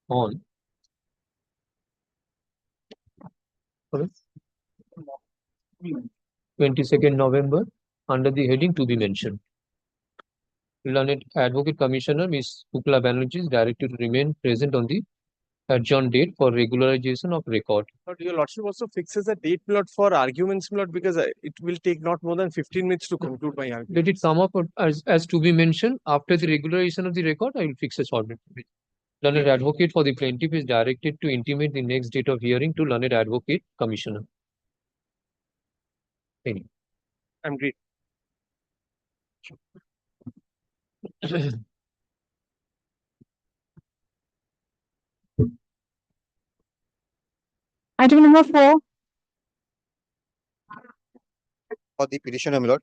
A: on 22nd November under the heading to be mentioned. Learned advocate commissioner Ms. Shukla Banerjee is directed to remain present on the adjourned date for regularization of record.
Q: Lord, your lordship also fixes a date plot for arguments, Lord, because it will take not more than 15 minutes to conclude my argument.
A: Let it come up as to be mentioned after the regularization of the record. I will fix a short date. Learned advocate for the plaintiff is directed to intimate the next date of hearing to learned advocate commissioner. Any.
Q: I'm great.
J: Item number 4.
R: For the petitioner, my lord.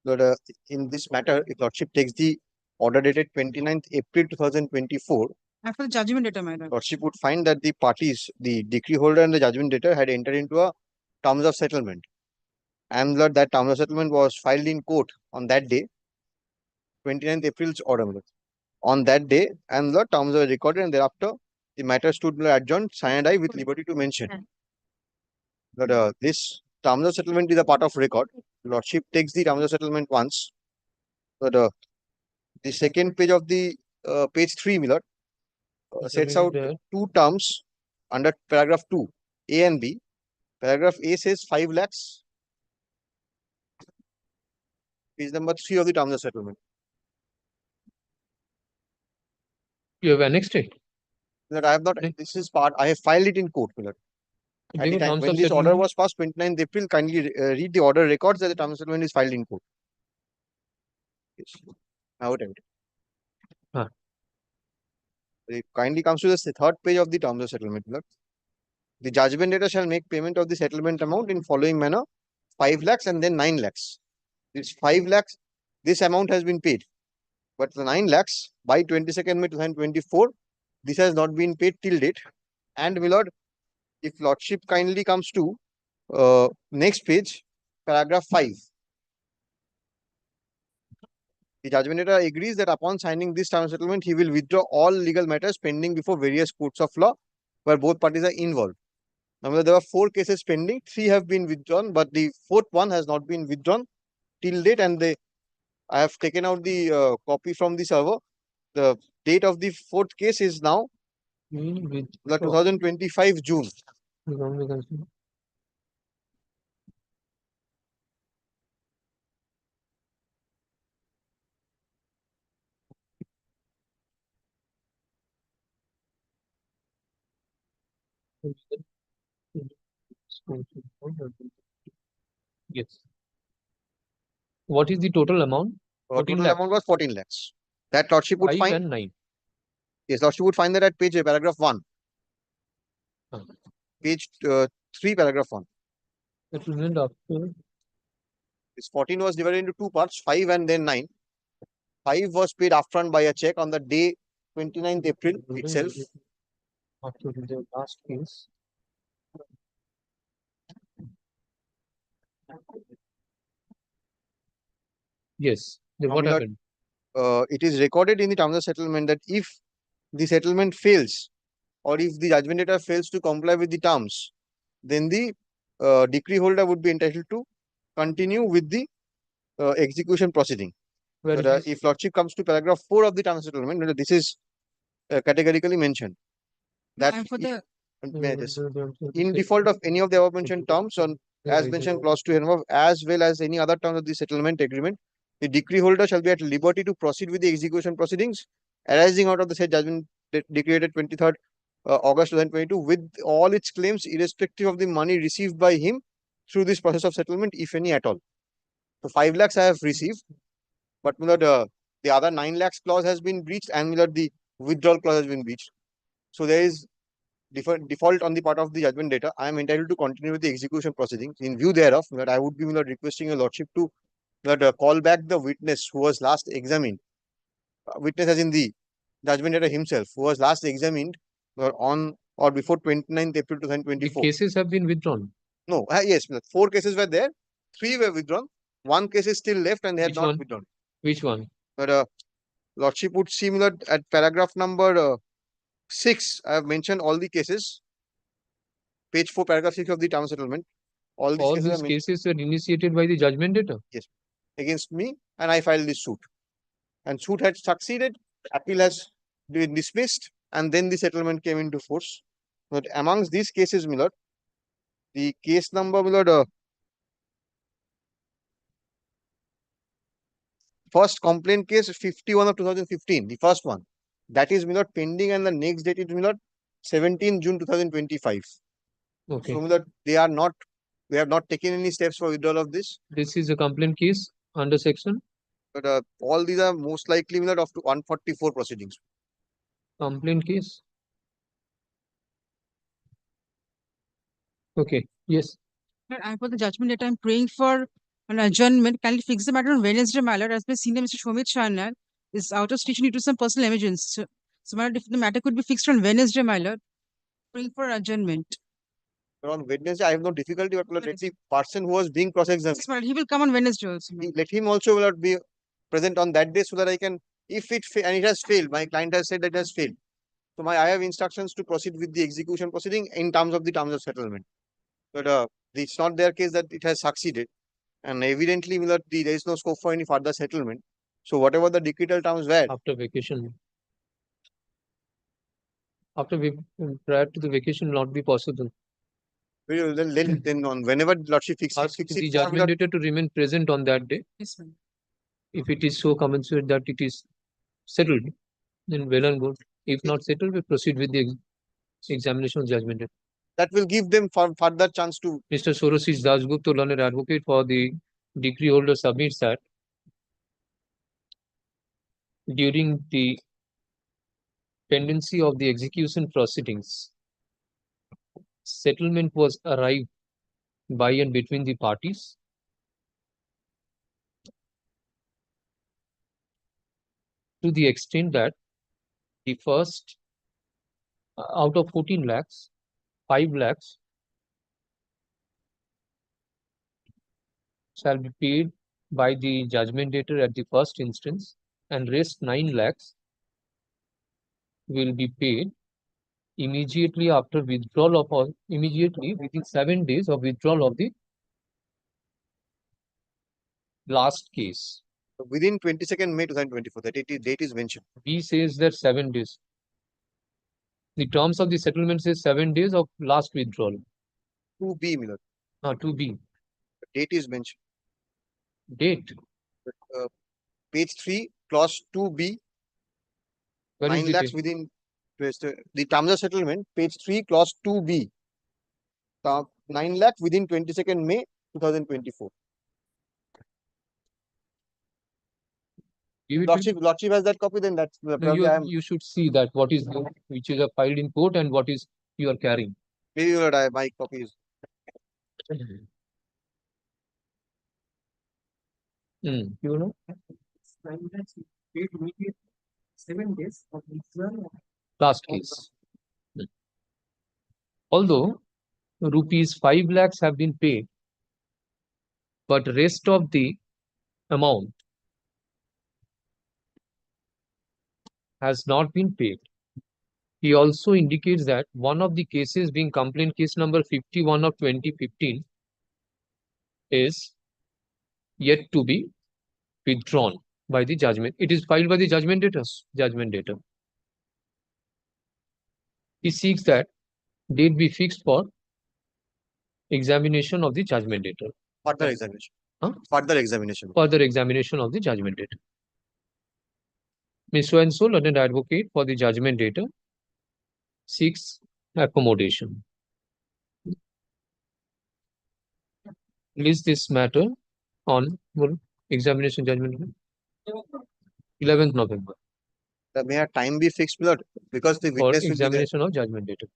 R: Lord, in this matter, if lordship takes the order dated 29th April 2024,
S: after the judgment data, my lord,
R: lordship would find that the parties, the decree holder and the judgment debtor, had entered into a terms of settlement. And Lord, that terms of settlement was filed in court on that day, 29th April's order, my lord. On that day, and the terms were recorded, and thereafter the matter stood adjourned, signed I with liberty to mention. But this terms of settlement is a part of record. Lordship takes the terms of settlement once. But the second page of the page 3, Millard, sets out two terms under paragraph 2, A and B. Paragraph A says 5 lakhs. Page number 3 of the terms of settlement.
A: You have annexed it?
R: That I have not. This is part. I have filed it in court, Millard. At the time when this order was passed, 29th April, kindly read the order records that the terms of settlement is filed in court. Yes. Now it It kindly comes to the third page of the terms of settlement. Millard. The judgment debtor shall make payment of the settlement amount in following manner: 5 lakhs and then 9 lakhs. This 5 lakhs, this amount has been paid. But the 9 lakhs by 22nd May 2024, this has not been paid till date. And Millard, if lordship kindly comes to next page, paragraph 5. The judgment data agrees that upon signing this term of settlement, he will withdraw all legal matters pending before various courts of law where both parties are involved. Now, there were 4 cases pending, 3 have been withdrawn, but the 4th one has not been withdrawn till date, and I have taken out the copy from the server. The date of the 4th case is now the 2025 June.
A: Yes. What is the total amount? 14
R: Total
A: lakhs.
R: amount was 14 lakhs. That Lordship would
A: 5
R: find.
A: and 9.
R: Yes, Lordship would find that at paragraph 1. Page 3, paragraph 1.
A: That result after.
R: This 14 was divided into 2 parts, 5 and then 9. 5 was paid upfront by a check on the day 29th April itself.
A: After the last case. Yes. Then what happened?
R: It is recorded in the terms of settlement that if the settlement fails or if the judgment debtor fails to comply with the terms, then the decree holder would be entitled to continue with the execution proceeding. But if Lordship comes to paragraph 4 of the terms of settlement, this is categorically mentioned. That in default of any of the above mentioned terms on as mentioned clause 2 and above, as well as any other terms of the settlement agreement, the decree holder shall be at liberty to proceed with the execution proceedings arising out of the said judgment decree dated 23rd August 2022 with all its claims irrespective of the money received by him through this process of settlement, if any at all. So 5 lakhs I have received, but the other 9 lakhs clause has been breached and the withdrawal clause has been breached. So there is default on the part of the judgment debtor. I am entitled to continue with the execution proceedings. In view thereof, that I would be requesting your Lordship to call back the witness who was last examined. Witness as in the judgment debtor himself, who was last examined on or before 29th April 2024.
A: The cases have been withdrawn.
R: No, yes, 4 cases were there, 3 were withdrawn. 1 case is still left and they have not withdrawn.
A: Which one?
R: But Lordship would see at paragraph number 6, I have mentioned all the cases. Page 4, paragraph 6 of the term settlement. All these
A: cases were initiated by the judgment debtor?
R: Yes, against me, and I filed this suit. And suit had succeeded, appeal has been dismissed, and then the settlement came into force. But amongst these cases, Millard, the case number, Millard, first complaint case 51 of 2015, the first one. That is Millard pending, and the next date is Millard 17 June 2025.
A: Okay.
R: So Millard, we have not taken any steps for withdrawal of this.
A: This is a complaint case under section?
R: But all these are most likely Millard up to 144 proceedings.
A: Complaint case? Okay, yes.
S: I for the judgment that I'm praying for an adjournment. Can you fix the matter on Wednesday, my lord? As by senior Mr. Shomit Sharnal is out of station due to some personal emergency. So my lord, if the matter could be fixed on Wednesday, my lord, praying for adjournment.
R: But on Wednesday, I have no difficulty, but let the person who was being cross-examined.
S: He will come on Wednesday also.
R: Let him also be present on that day so that I can, if it and it has failed, my client has said that it has failed. So I have instructions to proceed with the execution proceeding in terms of the terms of settlement. But it's not their case that it has succeeded. And evidently, there is no scope for any further settlement. So whatever the decretal terms were.
A: After vacation. Prior to the vacation will not be possible.
R: Then on whenever Lordship fixes
A: the judgment debtor to remain present on that day.
S: Yes, ma'am.
A: If it is so commensurate that it is settled, then well and good. If not settled, we proceed with the examination of judgment debtor.
R: That will give them further chance to.
A: Mr. Sorosis Dasgupta, learned advocate for the decree holder, submits that during the pendency of the execution proceedings, settlement was arrived by and between the parties to the extent that the first out of 14 lakhs, 5 lakhs shall be paid by the judgment debtor at the first instance, and rest 9 lakhs will be paid immediately after withdrawal of all, immediately within 7 days of withdrawal of the last case.
R: Within 22nd May 2024, the date is mentioned.
A: B says that 7 days. The terms of the settlement says 7 days of last withdrawal.
R: 2B, Miller.
A: 2B.
R: The date is mentioned.
A: Date.
R: Page 3, clause 2B.
A: Where is
R: 9
A: the
R: lakhs
A: date?
R: within the terms of settlement, page 3, clause 2B. 9 lakhs within 22nd May 2024. Lordship has that copy, then that's probably
A: you should see that what is which is filed in court and what is you are carrying.
R: Maybe my copy is.
A: You know?
T: 7 days of
A: Last case. Although rupees 5 lakhs have been paid, but rest of the amount has not been paid. He also indicates that one of the cases being complaint case number 51 of 2015 is yet to be withdrawn by the judgment. It is filed by the judgment debtor. He seeks that date be fixed for examination of the judgment debtor.
R: Further examination.
A: Huh?
R: Further examination.
A: Further examination of the judgment debtor. Ms. So-and-so, learned advocate for the judgment debtor, seeks accommodation. List this matter on examination judgment 11th November.
R: May a time be fixed, Lord, because the
A: For
R: witness will be there.
A: examination of judgment debtor.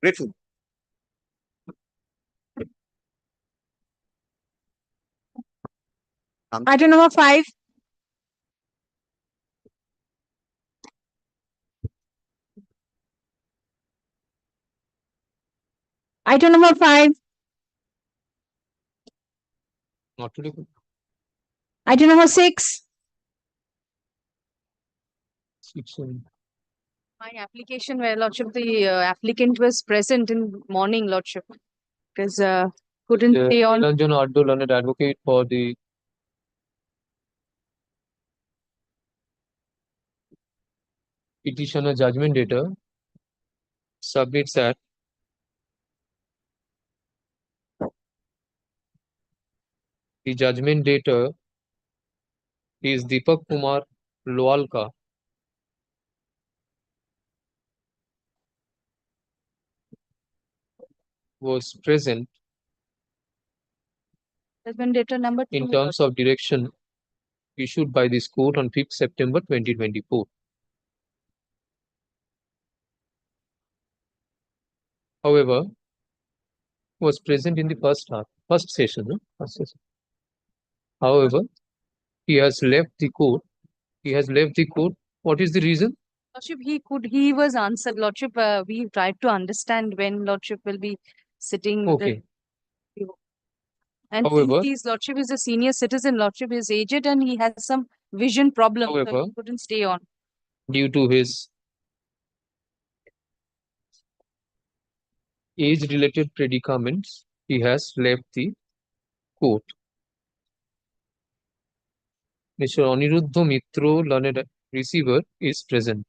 R: Grateful.
J: Item number 5. Item number 5.
A: Not today.
J: Item number 6.
A: 6.
H: My application, where Lordship, the applicant was present in morning, Lordship, because couldn't stay on.
A: Ranjan Addo, learned advocate for the petitioner judgment debtor, submits that the judgment debtor is Deepak Kumar Loalka, was present
H: Judgment debtor number 2.
A: in terms of direction issued by this court on 5th September 2024. However, was present in the first session. However, he has left the court. What is the reason?
H: Lordship, he was answered, Lordship. We tried to understand when Lordship will be sitting.
A: Okay.
H: And
A: However,
H: his Lordship is a senior citizen, Lordship is aged and he has some vision problem, so
A: however,
H: he couldn't stay on.
A: due to his age-related predicaments, he has left the court. Mr. Aniruddha Mitro, learned receiver, is present.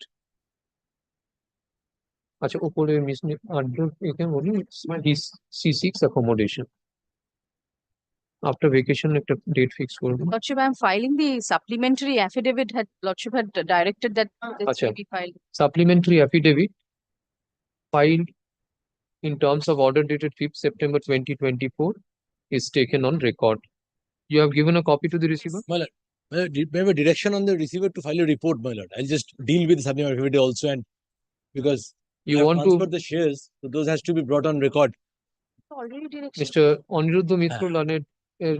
A: अच्छा ऊपर miss ने order एक है बोली she seeks accommodation after vacation एक date fix कर दो.
H: Lordship, I am filing the supplementary affidavit. Lordship had directed that this
A: अच्छा,
H: will be filed.
A: supplementary affidavit filed in terms of order dated 5th September 2024 is taken on record. You have given a copy to the receiver?
U: My lord, we have a direction on the receiver to file a report, my lord. I'll just deal with the supplementary affidavit also, and because
A: You
U: have
A: want to-
U: transferred the shares, so those has to be brought on record.
H: Already direction.
A: Mr. Aniruddha Mitro, learned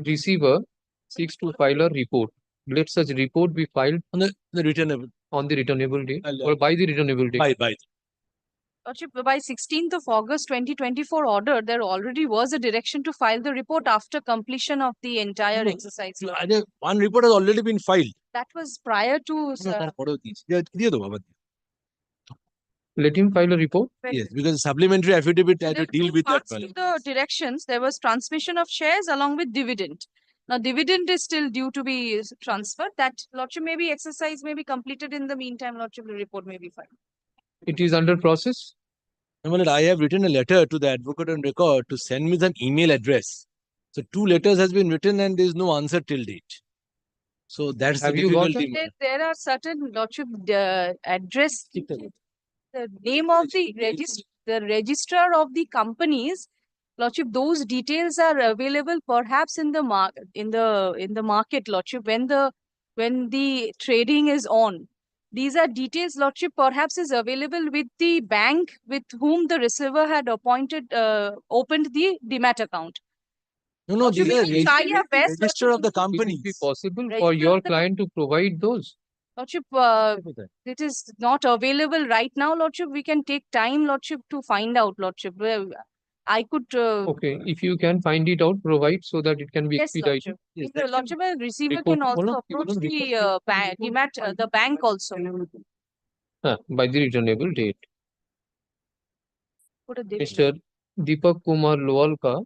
A: receiver, seeks to file a report. Let such report be filed
U: on the returnable
A: date or by the returnable date.
U: By
H: Lordship, by 16th of August 2024 order, there already was a direction to file the report after completion of the entire
U: No,
H: exercise.
U: One report has already been filed.
H: That was prior to.
A: Let him file a report.
U: Yes, because supplementary affidavit had to deal with that.
H: Parts to the directions, there was transmission of shares along with dividend. Now, dividend is still due to be transferred. That Lordship may be exercise may be completed in the meantime. Lordship, the report may be filed.
A: It is under process.
U: I have written a letter to the advocate on record to send me some email address. So 2 letters has been written and there is no answer till date. So that's
A: Have
U: the
A: you got
U: difficulty.
H: There are certain Lordship address, the name of the registrar of the companies. Lordship, those details are available perhaps in the market, Lordship, when the trading is on. These are details, Lordship, perhaps is available with the bank with whom the receiver had opened the demat account.
U: No, these are
H: register
U: of the
A: It would
U: companies.
A: be possible for your client to provide those.
H: Lordship, it is not available right now, Lordship. We can take time, Lordship, to find out, Lordship. I could.
A: Okay, if you can find it out, provide so that it can be
H: Yes,
A: expedited.
H: Lordship. Lordship, a receiver
A: Report
H: can also
A: bolo,
H: approach
A: bolo,
H: the the bank also.
A: By the returnable date.
H: Put a date.
A: Mr. Deepak Kumar Lowalka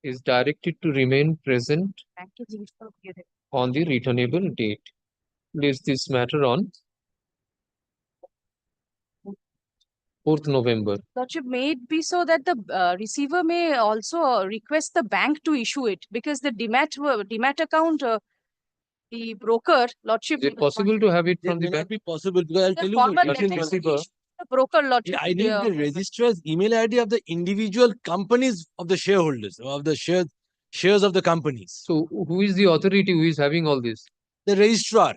A: is directed to remain present on the returnable date. Place this matter on 4th November.
H: Lordship, may it be so that the receiver may also request the bank to issue it because the demat account, the broker, Lordship.
A: Is it possible to have it from the
U: It
A: bank?
U: may be possible because I'll tell you
H: formal
U: the
H: letter
A: receiver.
H: The broker, Lordship.
U: I need the registrar's email ID of the individual companies of the shareholders, of the shares of the companies.
A: So who is the authority who is having all this?
U: The registrar.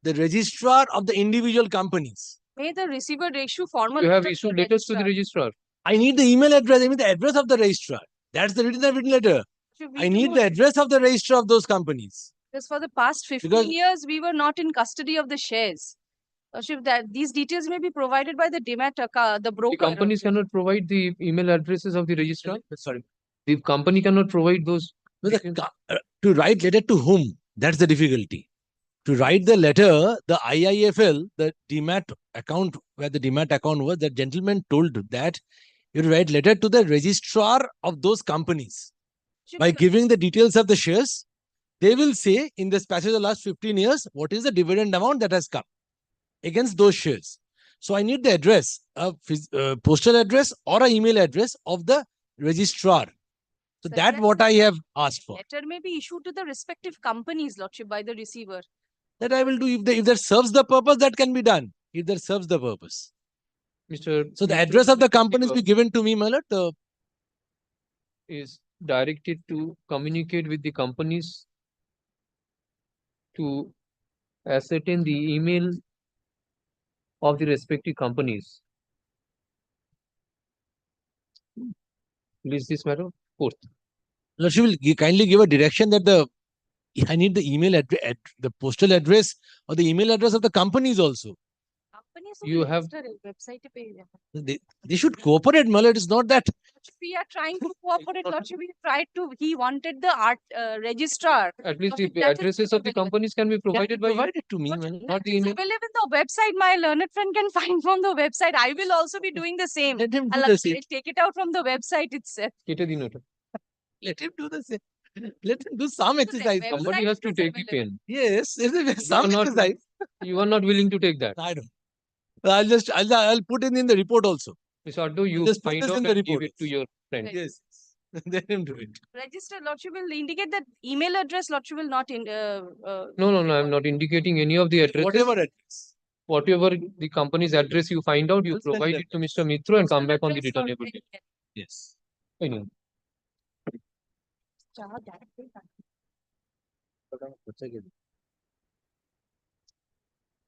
U: The registrar of the individual companies.
H: May the receiver issue formal.
A: You have issued letters to the registrar.
U: I need the email address. I mean the address of the registrar. That's the written letter. I need the address of the registrar of those companies.
H: Because for the past 15 years, we were not in custody of the shares. That these details may be provided by the demat the broker.
A: The companies cannot provide the email addresses of the registrar. Sorry, the company cannot provide those.
U: To write letter to whom? That's the difficulty. To write the letter, the IIFL, the demat account, where the demat account was, the gentleman told that you write letter to the registrar of those companies. By giving the details of the shares, they will say in this passage of the last 15 years, what is the dividend amount that has come against those shares. So I need the address, a postal address or an email address of the registrar. So that's what I have asked for.
H: Letter may be issued to the respective companies, Lordship, by the receiver.
U: That I will do if that serves the purpose, that can be done. If that serves the purpose. So the address of the companies be given to me, my lord.
A: Is directed to communicate with the companies to ascertain the email of the respective companies. Please this matter. 4th.
U: Lord, she will kindly give a direction that I need the email address, the postal address or the email address of the companies also.
A: You have.
H: Website page.
U: They should cooperate, my lord. It's not that.
H: We are trying to cooperate, Lordship. We tried to. He wanted the registrar.
A: At least the addresses of the companies can be provided by you.
U: Provided to me,
A: not the email.
H: Available on the website. My learned friend can find from the website. I will also be doing the same.
U: Let him do
H: I'll
U: the same.
H: take it out from the website itself.
U: Let him do the same. Let him do some exercise.
A: Somebody has to take the pen.
U: Yes, some exercise.
A: You are not willing to take that.
U: I don't. I'll put it in the report also.
A: Mr. Addo, you
U: just
A: find out
U: in
A: and
U: the
A: give
U: report.
A: it to your friend.
U: Yes. Let him do it.
H: Register, Lordship will indicate that email address. Lordship will not
A: No, I'm not indicating any of the addresses.
U: Whatever address.
A: Whatever the company's address you find out, you provide it to Mr. Mitra and come back on the returnable date.
U: Yes.
A: I know.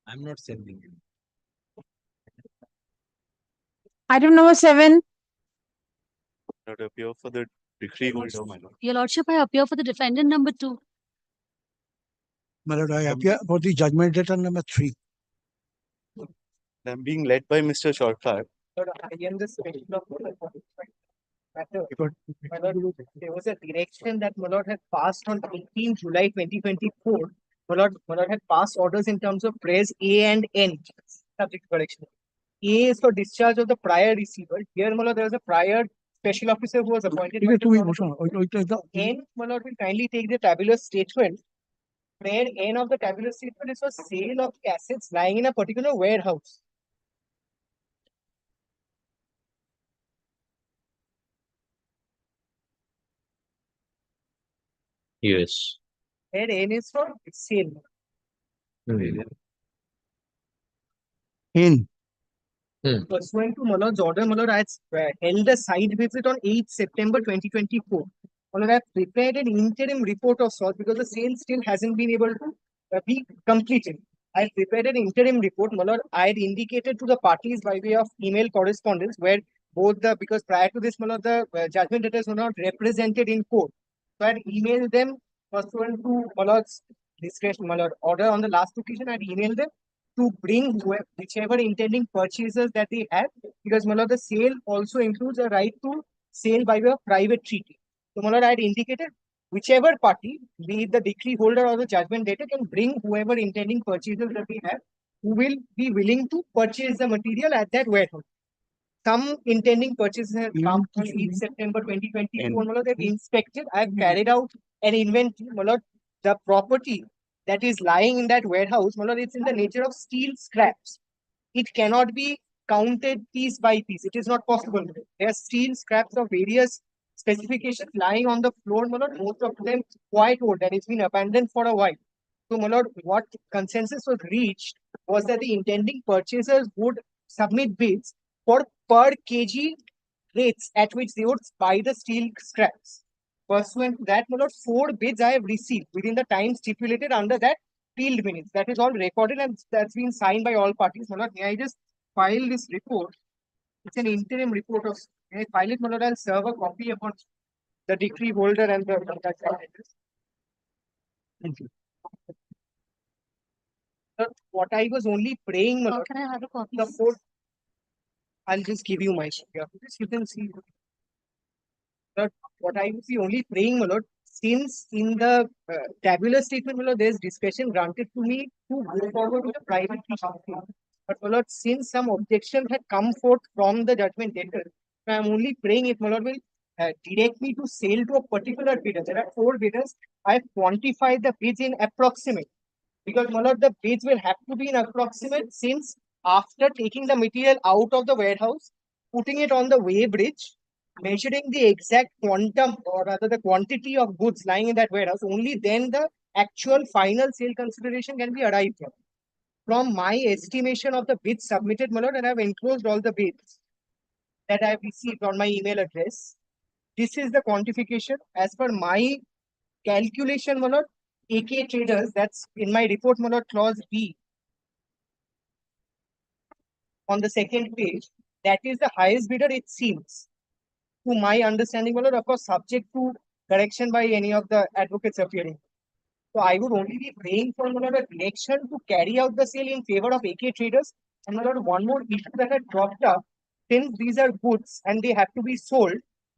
U: I'm not sending him.
J: Item number 7.
D: Not appear for the decree holder, my lord.
V: Your Lordship, I appear for the defendant number 2.
W: My lord, I appear for the judgment letter number 3.
D: I'm being led by Mr. Shortcut.
T: But I am the special of matter. My lord, there was a direction that my lord had passed on 18 July 2024. My lord had passed orders in terms of prayers A and N, subject to correction. A is for discharge of the prior receiver. Here, my lord, there was a prior special officer who was appointed. By the N, my lord, will kindly take the tabular statement. Prayer N of the tabular statement is for sale of assets lying in a particular warehouse.
A: Yes.
T: Prayer N is for sale.
C: In.
T: Pursuant to Malod's order, Malod has held a site visit on 8th September 2024. Malod has prepared an interim report of sorts because the sale still hasn't been able to be completed. I prepared an interim report. Malod, I had indicated to the parties by way of email correspondence where both because prior to this, Malod, the judgment debtors were not represented in court. So I had emailed them pursuant to Malod's discretion, Malod order on the last occasion. I had emailed them to bring whichever intending purchasers that they have, because Malad, the sale also includes a right to sale by way of private treaty. So Malad, I had indicated whichever party, be it the decree holder or the judgment debtor, can bring whoever intending purchasers that they have, who will be willing to purchase the material at that warehouse. Some intending purchasers have come on 8th September 2022. Malad, they've inspected. I have carried out an inventory. Malad, the property that is lying in that warehouse, Malad, it's in the nature of steel scraps. It cannot be counted piece by piece. It is not possible. There are steel scraps of various specifications lying on the floor, Malad, most of them quite old and it's been abandoned for a while. So, Malad, what consensus was reached was that the intending purchasers would submit bids for per kg rates at which they would buy the steel scraps. Pursuant to that, Malad, 4 bids I have received within the time stipulated under that field minutes. That is all recorded and that's been signed by all parties. Malad, may I just file this report? It's an interim report of, may I file it, Malad? I'll serve a copy upon the decree holder and the Thank you. What I was only praying, Malad,
V: Can I have a copy?
T: the 4, I'll just give you my share. This you can see. But what I was only praying, Malad, since in the tabular statement, Malad, there's discretion granted to me to go forward with a private treaty. But Malad, since some objection had come forth from the judgment debtor, I'm only praying if Malad will direct me to sale to a particular bidder. There are 4 bidders. I've quantified the bids in approximate. Because Malad, the bids will have to be in approximate since after taking the material out of the warehouse, putting it on the weigh bridge, measuring the exact quantum or rather the quantity of goods lying in that warehouse, only then the actual final sale consideration can be arrived at. From my estimation of the bids submitted, Malad, and I've enclosed all the bids that I've received on my email address. This is the quantification as per my calculation, Malad. AK Traders, that's in my report, Malad, clause B on the second page. That is the highest bidder, it seems. To my understanding, Malad, of course, subject to correction by any of the advocates appearing. So I would only be praying for Malad a direction to carry out the sale in favor of AK Traders. And Malad, one more issue that had dropped up, since these are goods and they have to be sold,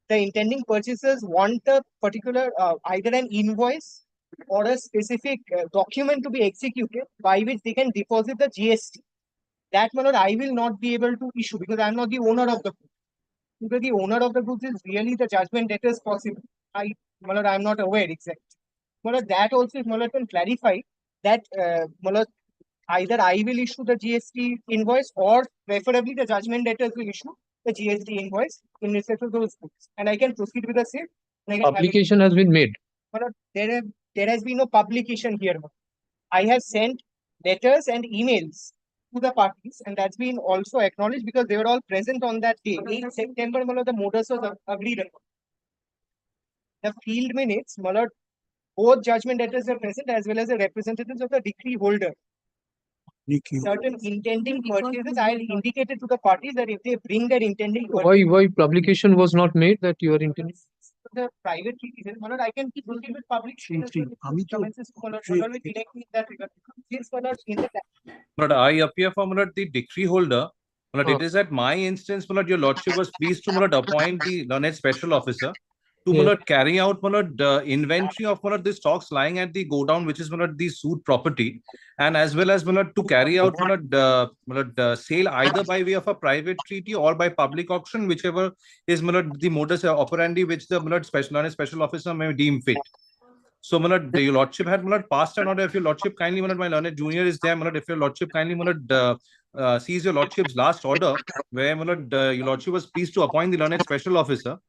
T: the intending purchasers want a particular either an invoice or a specific document to be executed by which they can deposit the GST. That, Malad, I will not be able to issue because I am not the owner of the goods. Because the owner of the goods is really the judgment debtors possible. Malad, I am not aware exactly. Malad, that also, if Malad can clarify that, Malad, either I will issue the GST invoice or preferably the judgment debtors will issue the GST invoice in respect of those goods. And I can proceed with the same.
A: Application has been made.
T: Malad, there has been no publication here. I have sent letters and emails to the parties, and that's been also acknowledged because they were all present on that day. 8th September, Malad, the modus was agreed upon. The field minutes, Malad, both judgment debtors are present as well as the representatives of the decree holder. Certain intending purchases, I indicated to the parties that if they bring their intending
A: Why publication was not made that you are intending?
T: the private citizen, my lord, I can proceed with public commences to my lord, my lord will direct me in that regard. Since my lord in the
E: But I appear for my lord, the decree holder. My lord, it is at my instance, my lord, your lordship was pleased to my lord, appoint the learned special officer to my
A: Yes.
E: lord, carry out my lord, inventory of my lord, the stocks lying at the godown, which is my lord, the suit property, and as well as my lord, to carry out my lord, sale either by way of a private treaty or by public auction, whichever is my lord, the modus operandi which the my lord, learned special officer may deem fit. So, Malad, your lordship had Malad passed an order. If your lordship kindly, Malad, my learned junior is there, Malad. If your lordship kindly, Malad, sees your lordship's last order, where Malad, your lordship was pleased to appoint the learned special officer.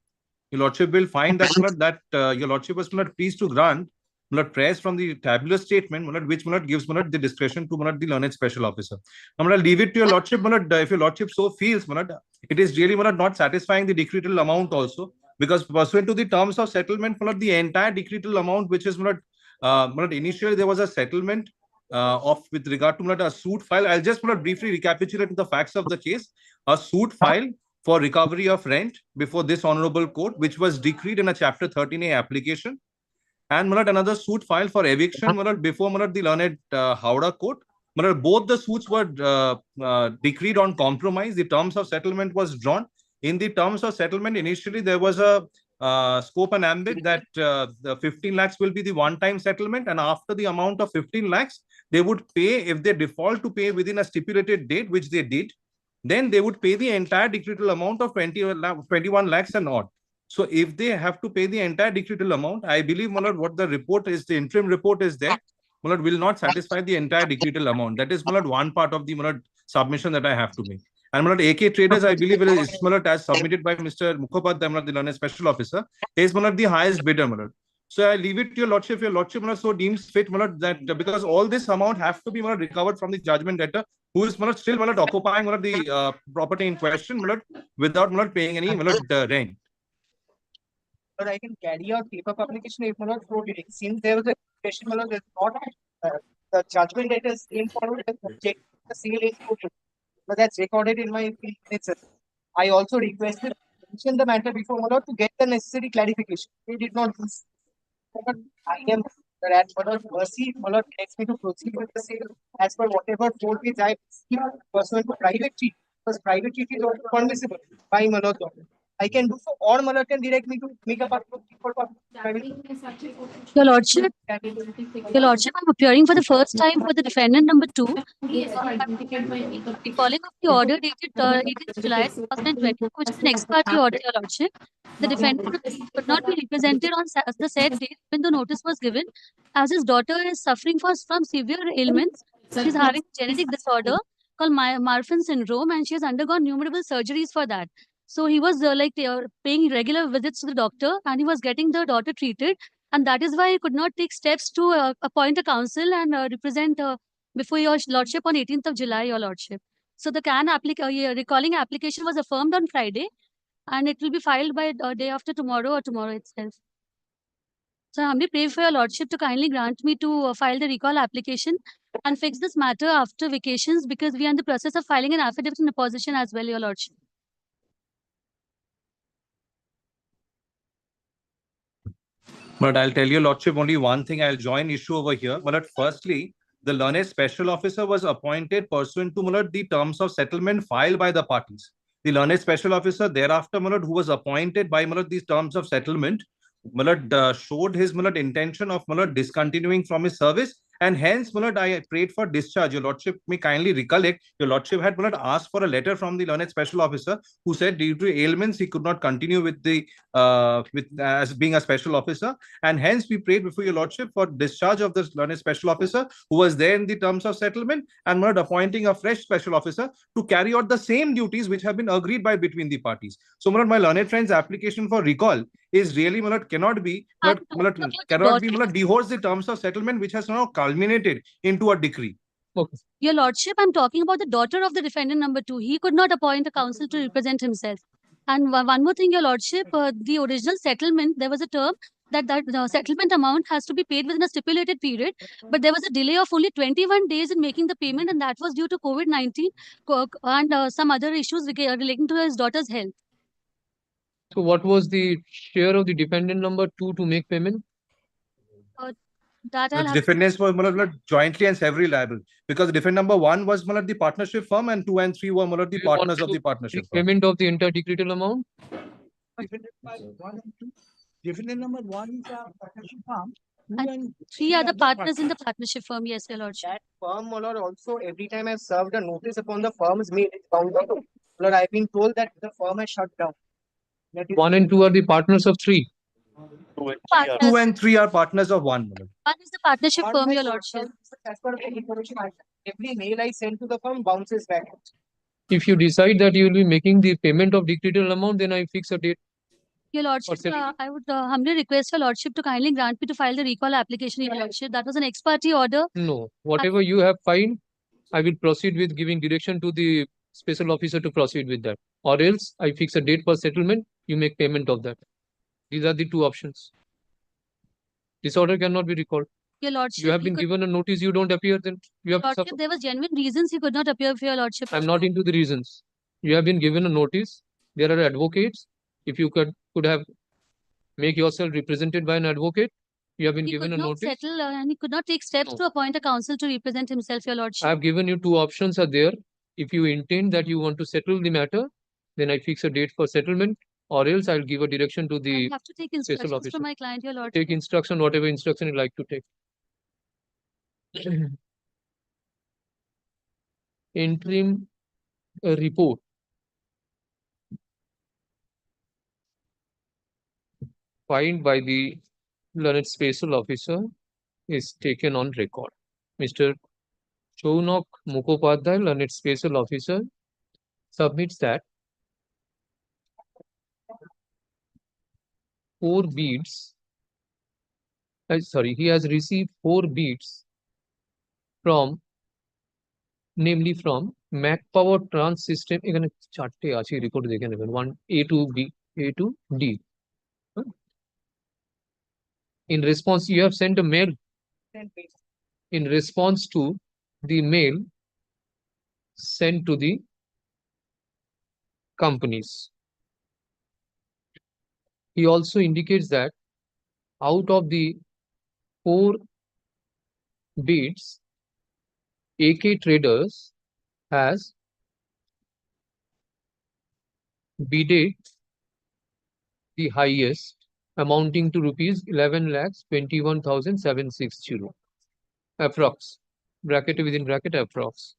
E: Your lordship will find that Malad, that your lordship was Malad pleased to grant Malad prayers from the tabular statement, Malad, which Malad gives Malad the discretion to Malad the learned special officer. Now, Malad, leave it to your lordship, Malad. If your lordship so feels, Malad, it is really Malad not satisfying the decretal amount also. Because pursuant to the terms of settlement, the entire decretal amount, which is initially there was a settlement of with regard to a suit file. I'll just briefly recapitulate the facts of the case. A suit file for recovery of rent before this honorable court, which was decreed in a Chapter 13A application, and another suit filed for eviction before the learned Howrah court. Both the suits were decreed on compromise. The terms of settlement was drawn. In the terms of settlement, initially there was a scope and ambit that the 15 lakhs will be the one-time settlement, and after the amount of 15 lakhs, they would pay, if they default to pay within a stipulated date, which they did, then they would pay the entire decretal amount of 21 lakhs and odd. So if they have to pay the entire decretal amount, I believe, Malad, what the report is, the interim report is there, Malad, will not satisfy the entire decretal amount. That is, Malad, one part of the Malad submission that I have to make. And Malad, AK Traders, I believe, is Malad, as submitted by Mr. Mukhopadhyay, Malad, the learned special officer, is Malad the highest bidder, Malad. So I leave it to your lordship. Your lordship, Malad, so deems fit, Malad, that because all this amount have to be Malad recovered from the judgment debtor, who is Malad still Malad occupying Malad the property in question, Malad, without Malad paying any Malad rent.
T: But I can carry out paper publication if not forwarding. Since there was a question, there's not the judgment letters came forward and object the sale is quoted. But that's recorded in my minutes. I also requested to mention the matter before my lord to get the necessary clarification. They did not do so. But I am that my lord mercy, my lord directs me to proceed with the sale as per whatever court is I received pursuant to private treaty. Because private treaty is also permissible by my lord. I can do so, or my lord can direct me to make a public.
V: Your Lordship, I'm appearing for the first time for the defendant number 2. Recalling of the order dated 18th July 2020, which is an ex parte order, Your Lordship. The defendant could not be represented on the said date when the notice was given, as his daughter is suffering from severe ailments. She is having a genetic disorder called Marfan syndrome, and she has undergone numerable surgeries for that. So he was paying regular visits to the doctor, and he was getting the daughter treated, and that is why he could not take steps to appoint a counsel and represent before your lordship on 18th of July, your lordship. So the recalling application was affirmed on Friday, and it will be filed by day after tomorrow or tomorrow itself. So I humbly pray for your lordship to kindly grant me to file the recall application and fix this matter after vacations, because we are in the process of filing an affidavit in opposition as well, your lordship.
E: But I'll tell you, lordship, only one thing. I'll join issue over here. But firstly, the learned special officer was appointed pursuant to the terms of settlement filed by the parties. The learned special officer thereafter, who was appointed by these terms of settlement, showed his intention of discontinuing from his service, and hence I prayed for discharge. Your lordship may kindly recollect, your lordship had asked for a letter from the learned special officer, who said due to ailments he could not continue with the as being a special officer, and hence we prayed before your lordship for discharge of this learned special officer who was there in the terms of settlement, and appointing a fresh special officer to carry out the same duties which have been agreed by between the parties. So my learned friend's application for recall is really cannot be dehoards the terms of settlement which has now culminated into a decree.
A: Okay.
V: Your lordship, I'm talking about the daughter of the defendant number 2. He could not appoint a counsel to represent himself. And one more thing, your lordship, the original settlement, there was a term that the settlement amount has to be paid within a stipulated period, but there was a delay of only 21 days in making the payment, and that was due to COVID-19 and some other issues relating to his daughter's health.
A: So what was the share of the defendant number 2 to make payment?
V: That
E: The
V: I'll have to
E: defendants were jointly and severally liable because defendant number 1 was the partnership firm and 2 and 3 were the partners of the partnership firm.
A: Payment of the entire decretal amount?
U: Defendant number 1 is a partnership firm.
V: And 3 are the partners in the partnership firm, yes, your lordship.
T: That firm, my lord, also every time I've served a notice upon the firm's mail, it's bound out. My lord, I've been told that the firm has shut down. That is
A: 1 and 2 are the partners of 3.
E: 2 and 3 are partners of 1.
V: One is the partnership firm, your lordship.
T: as per the information I have. Every mail I send to the firm bounces back.
A: If you decide that you will be making the payment of decretal amount, then I fix a date.
V: Your lordship, I would humbly request your lordship to kindly grant me to file the recall application, your lordship. That was an ex parte order.
A: No, whatever you have filed, I will proceed with giving direction to the special officer to proceed with that. Or else I fix a date for settlement, you make payment of that. These are the two options. This order cannot be recalled.
V: Your lordship,
A: You have been given a notice, you don't appear, then you have to
V: lordship,
A: suffer.
V: there was genuine reasons he could not appear for your lordship.
A: I'm not into the reasons. You have been given a notice. There are advocates. If you could have make yourself represented by an advocate, you have been
V: He
A: given
V: could
A: a
V: not
A: notice.
V: settle and he could not take steps to appoint a counsel to represent himself, your
A: I
V: lordship.
A: have given you two options are there. If you intend that you want to settle the matter, then I fix a date for settlement, or else I'll give a direction to the
V: I have to take
A: special
V: instructions
A: officer.
V: from my client, your lordship.
A: Take instruction, whatever instruction you like to take. Interim report. Filed by the learned special officer is taken on record. Mr. Chounok Mukhopadhyay, learned special officer, submits that 4 bids. He has received 4 bids from, namely from Mac Power Trans System. এখানে চারটে আছে report দেখে নেবেন 1 A to B, A to D. In response, you have sent a mail. In response to the mail sent to the companies. He also indicates that out of the 4 bids, AK Traders has bidded the highest, amounting to rupees 11,21,760. Approx. Bracket within bracket approx.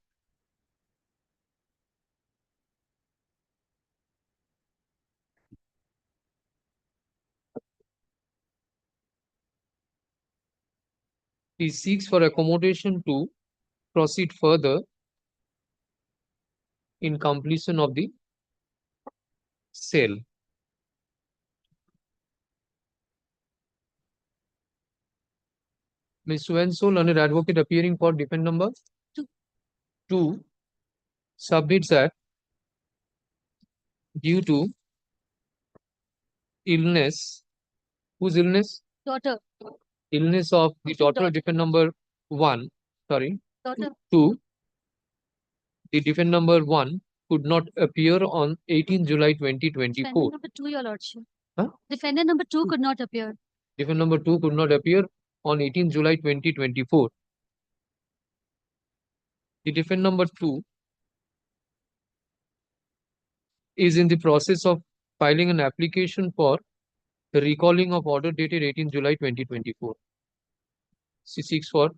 A: He seeks for accommodation to proceed further in completion of the sale. Ms. So learned advocate appearing for defendant number 2 submits that due to illness, whose illness?
V: Daughter.
A: Illness of the daughter of defendant number 1,
V: Daughter.
A: 2, the defendant number 1 could not appear on 18 July 2024.
V: Defendant number 2, your lordship.
A: Huh?
V: Defendant number 2 could not appear.
A: Defendant number 2 could not appear on 18 July 2024. The defendant number 2 is in the process of filing an application for the recalling of order dated 18 July 2024. She seeks for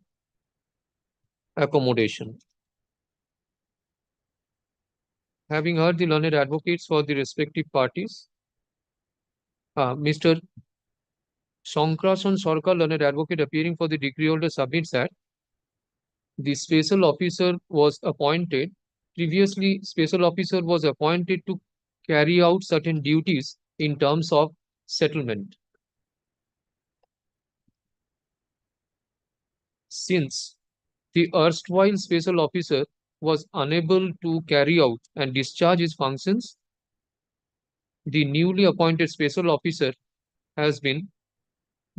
A: accommodation. Having heard the learned advocates for the respective parties, Mr. Shankrasan Sarkar, learned advocate appearing for the decree holder, submits that the special officer was appointed. Previously, special officer was appointed to carry out certain duties in terms of settlement. Since the erstwhile special officer was unable to carry out and discharge his functions, the newly appointed special officer has been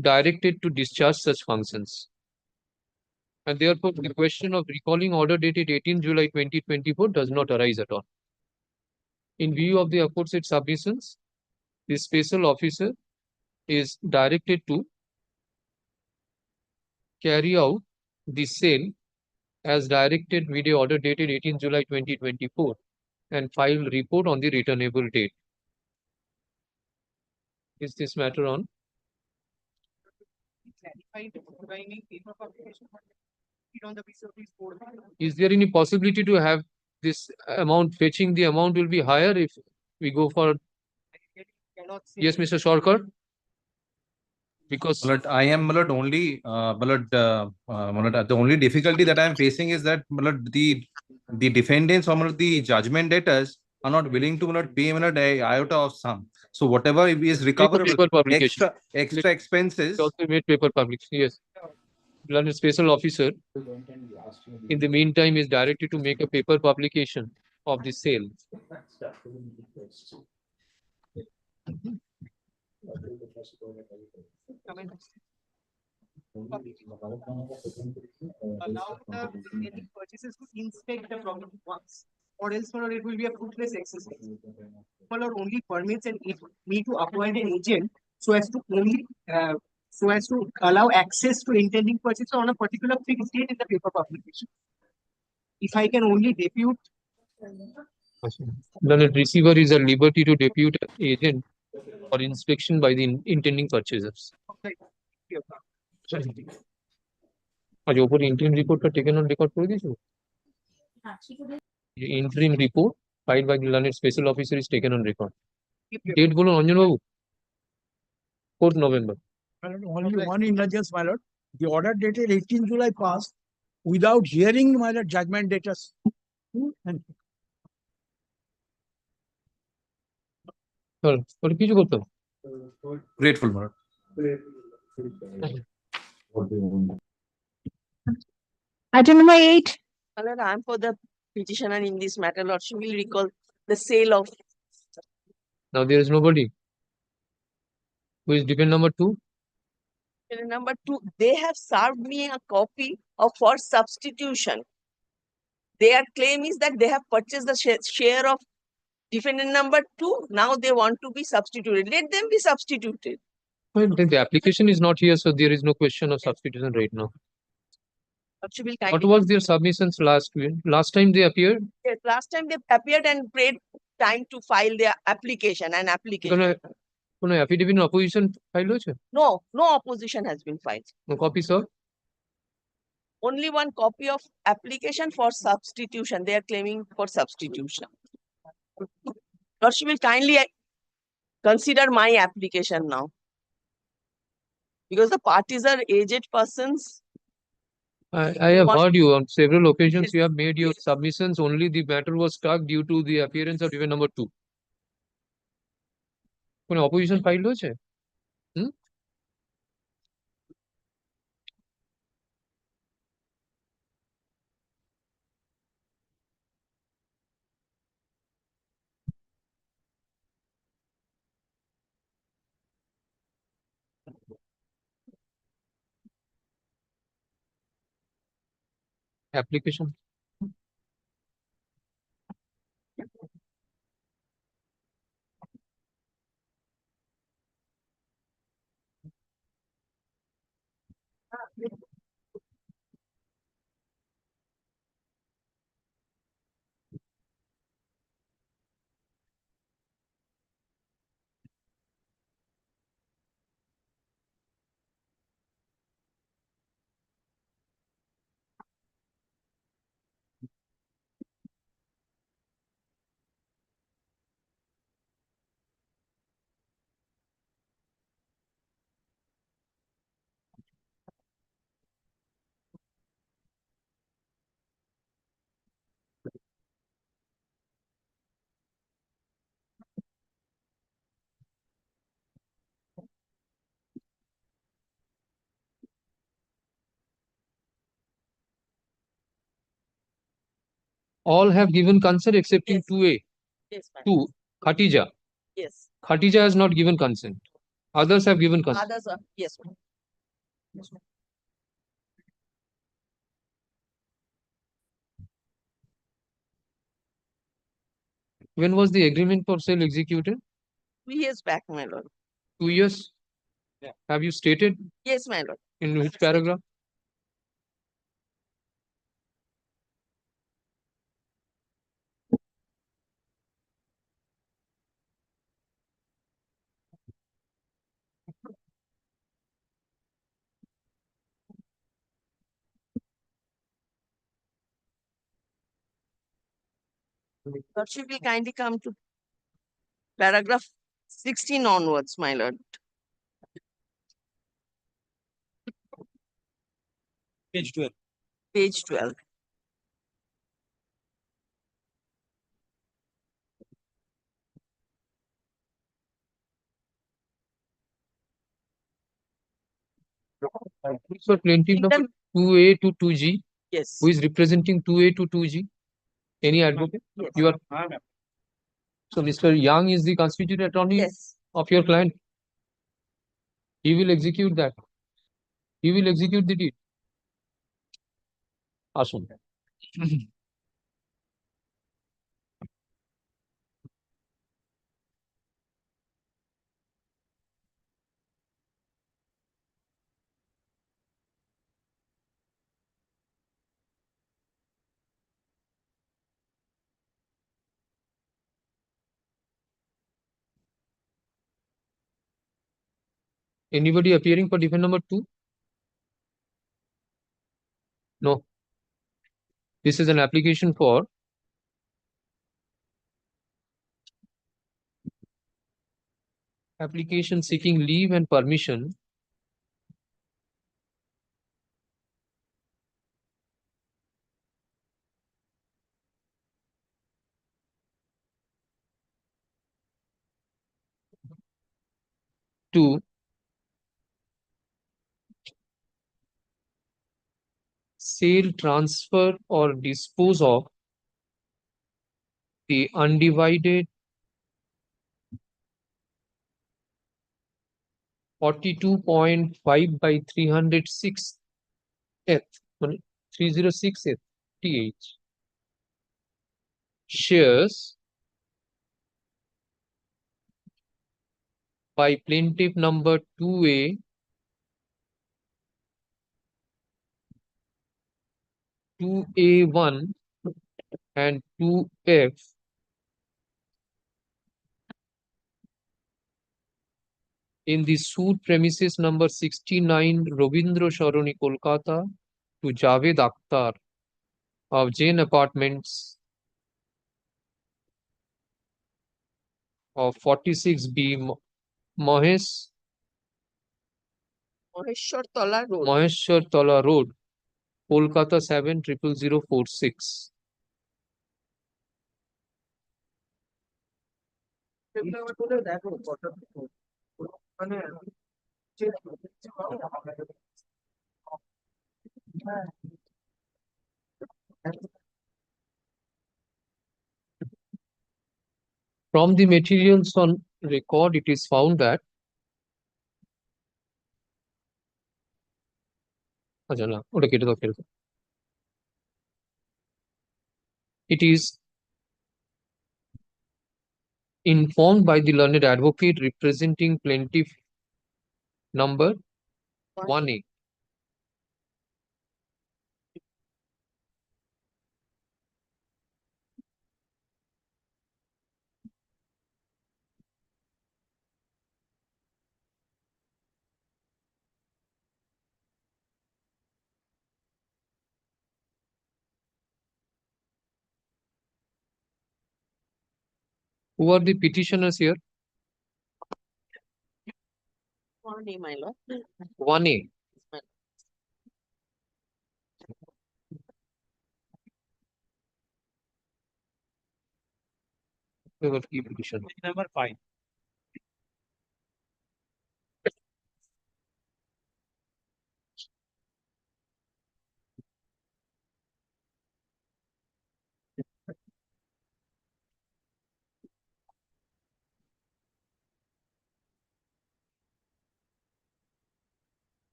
A: directed to discharge such functions. And therefore, the question of recalling order dated 18 July 2024 does not arise at all. In view of the aforesaid submissions, the special officer is directed to carry out the sale as directed with the order dated 18 July 2024 and file report on the returnable date. Is this matter on? Is there any possibility to have this amount fetching? The amount will be higher if we go for. Yes, Mr. Shorkar. Because
E: I am only the only difficulty that I am facing is that the defendants or the judgment debtors are not willing to pay a iota of sum. So whatever is recoverable,
A: paper publication.
E: extra expenses.
A: Also made paper public. Yes. Learned special officer in the meantime is directed to make a paper publication of the sale.
T: Allow the pending purchases to inspect the property once, or else it will be a fruitless exercise. Or only permits and me to appoint an agent so as to only so as to allow access to intending purchaser on a particular fixed date in the paper publication. If I can only depute.
A: The receiver is at liberty to depute an agent for inspection by the intending purchasers. आज ऊपर interim report का taken on record कर दीजिए. The interim report filed by the learned special officer is taken on record. Date बोलो अंजन बाबू. 4th November.
F: Only one indulgence, my lord. The order dated 18 July passed without hearing, my lord, judgment datus. Thank you.
A: और কিছু করতে হবে?
E: Grateful, my lord.
J: Item number 8.
G: My lord, I am for the petitioner in this matter. Lordship will recall the sale of.
A: Now there is nobody. Who is defendant number 2?
G: Defendant number 2, they have served me a copy of for substitution. Their claim is that they have purchased the share of defendant number 2. Now they want to be substituted. Let them be substituted.
A: Well, the application is not here, so there is no question of substitution right now.
G: Lordship will
A: What
G: kindly.
A: was their submissions last time they appeared?
G: Yes, last time they appeared and prayed time to file their application and application.
A: কোনো affidavit in opposition file হয়েছে?
G: No, no opposition has been filed.
A: No copy, sir?
G: Only one copy of application for substitution. They are claiming for substitution. Lordship will kindly consider my application now. Because the parties are aged persons.
A: I have heard you on several occasions. You have made your submissions. Only the matter was stuck due to the appearance of defendant number 2. কোনো opposition file হয়েছে? Application. All have given consent excepting 2A.
G: Yes, ma'am.
A: 2. Khatija.
G: Yes.
A: Khatija has not given consent. Others have given consent.
G: Others are, yes, ma'am.
A: When was the agreement for sale executed?
G: 2 years back, my lord.
A: 2 years?
G: Yeah.
A: Have you stated
G: Yes, my lord.
A: in which paragraph?
G: Lordship will kindly come to paragraph 16 onwards, my lord.
U: Page 12.
G: Page 12.
A: So plaintiff number 2A to 2G.
G: Yes.
A: Who is representing 2A to 2G? Any advocate?
G: Yes.
A: You are. So Mr. Young is the constituted attorney of your client. He will execute that. He will execute the deed. Assume. Anybody appearing for defendant number 2? No. This is an application for application seeking leave and permission to sale, transfer, or dispose of the undivided 42.5 by 306th 306th th shares by plaintiff number 2A, 2A1 and 2F in the suit premises number 69 Robindra Sharoni, Kolkata to Javed Akhtar of Jain Apartments of 46B
G: Maheshwar Tola Road.
A: Maheshwar Tola Road, Kolkata 700046. From the materials on record, it is found that it is informed by the learned advocate representing plaintiff number 1A. Who are the petitioners here?
G: 1A, my lord.
A: 1A. Petition.
U: Number 5.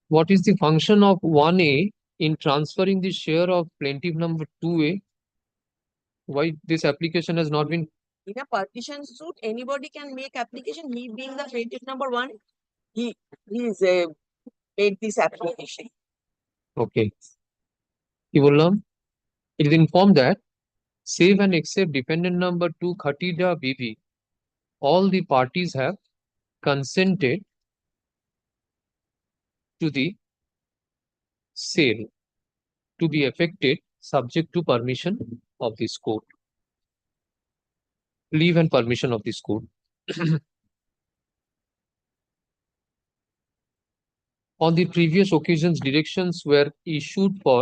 A: What is the function of 1A in transferring the share of plaintiff number 2A? Why this application has not been
G: In a partition suit, anybody can make application. He being the plaintiff number one, he is made this application.
A: Okay. কি বললাম? It is informed that save and accept dependent number 2 Khatida BB. All the parties have consented to the sale to be effected subject to permission of this court. Leave and permission of this court. On the previous occasions, directions were issued for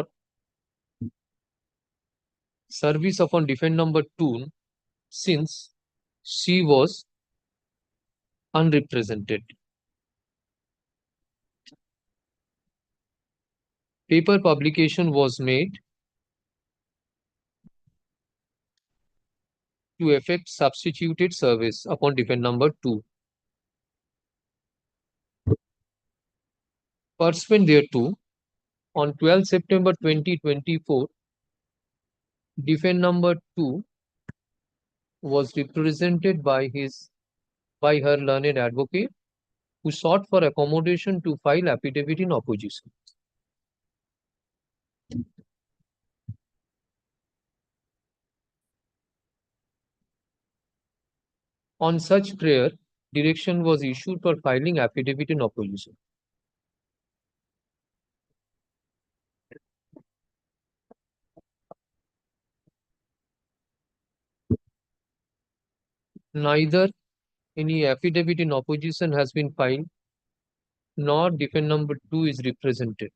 A: service upon defendant number 2 since she was unrepresented. Paper publication was made to effect substituted service upon defendant number 2. Pursuant thereto, on 12 September 2024, defendant number 2 was represented by her learned advocate who sought for accommodation to file affidavit in opposition. On such prayer, direction was issued for filing affidavit in opposition. Neither any affidavit in opposition has been filed, nor defendant number 2 is represented.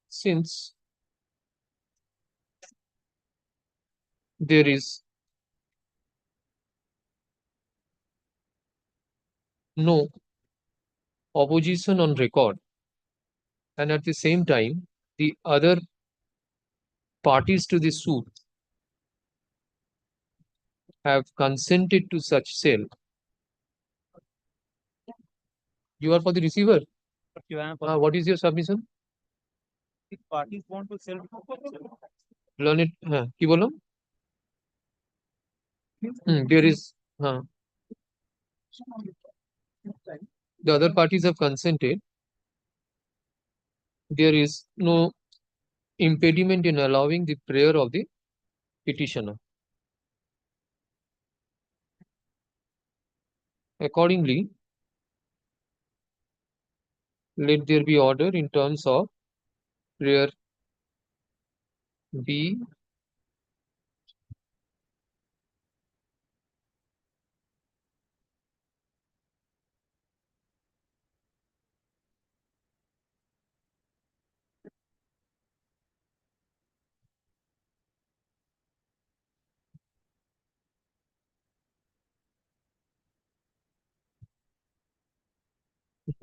A: Since there is no opposition on record, and at the same time, the other parties to the suit have consented to such sale. You are for the receiver? What is your submission?
B: If parties want to sell.
A: Learn it. কি বললাম? There is. The other parties have consented. There is no impediment in allowing the prayer of the petitioner. Accordingly, let there be order in terms of prayer B,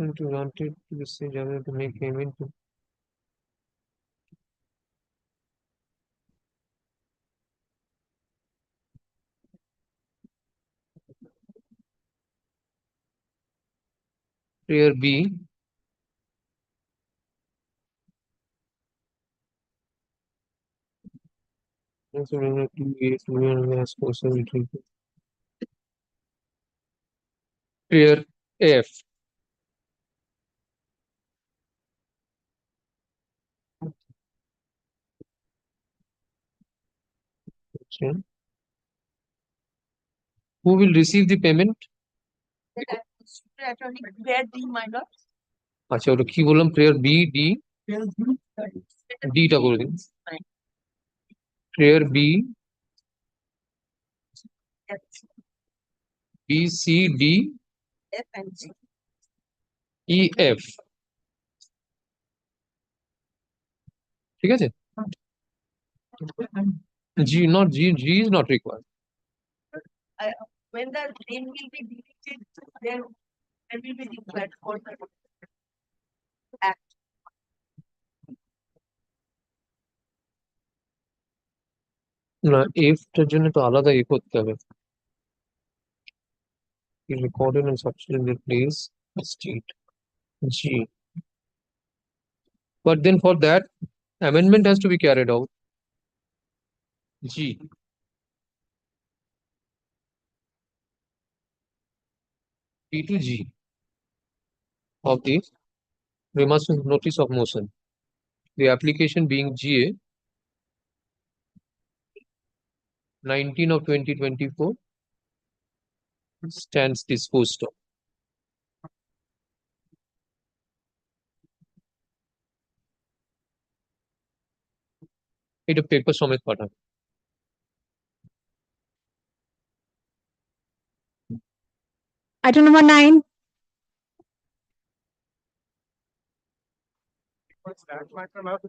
A: to grant it to the state government to make payment to prayer B. Prayer F. Okay. Who will receive the payment?
G: Prayer D, my lord.
A: আচ্ছা ওটা কি বললাম prayer B D ডিটা করে দিন প্রেয়ার B B C D
G: F and G.
A: E F ঠিক আছে জি not G is not required.
G: When the name will be deleted, then
A: না, এফটার জন্য তো আলাদা করতে হবে। Recorded and substituted place state G. But then for that, amendment has to be carried out. G. B to G of the remissive notice of motion. The application being GA 19 of 2024 stands disposed of. এটা paper সমেত পাঠান।
J: Item number 9.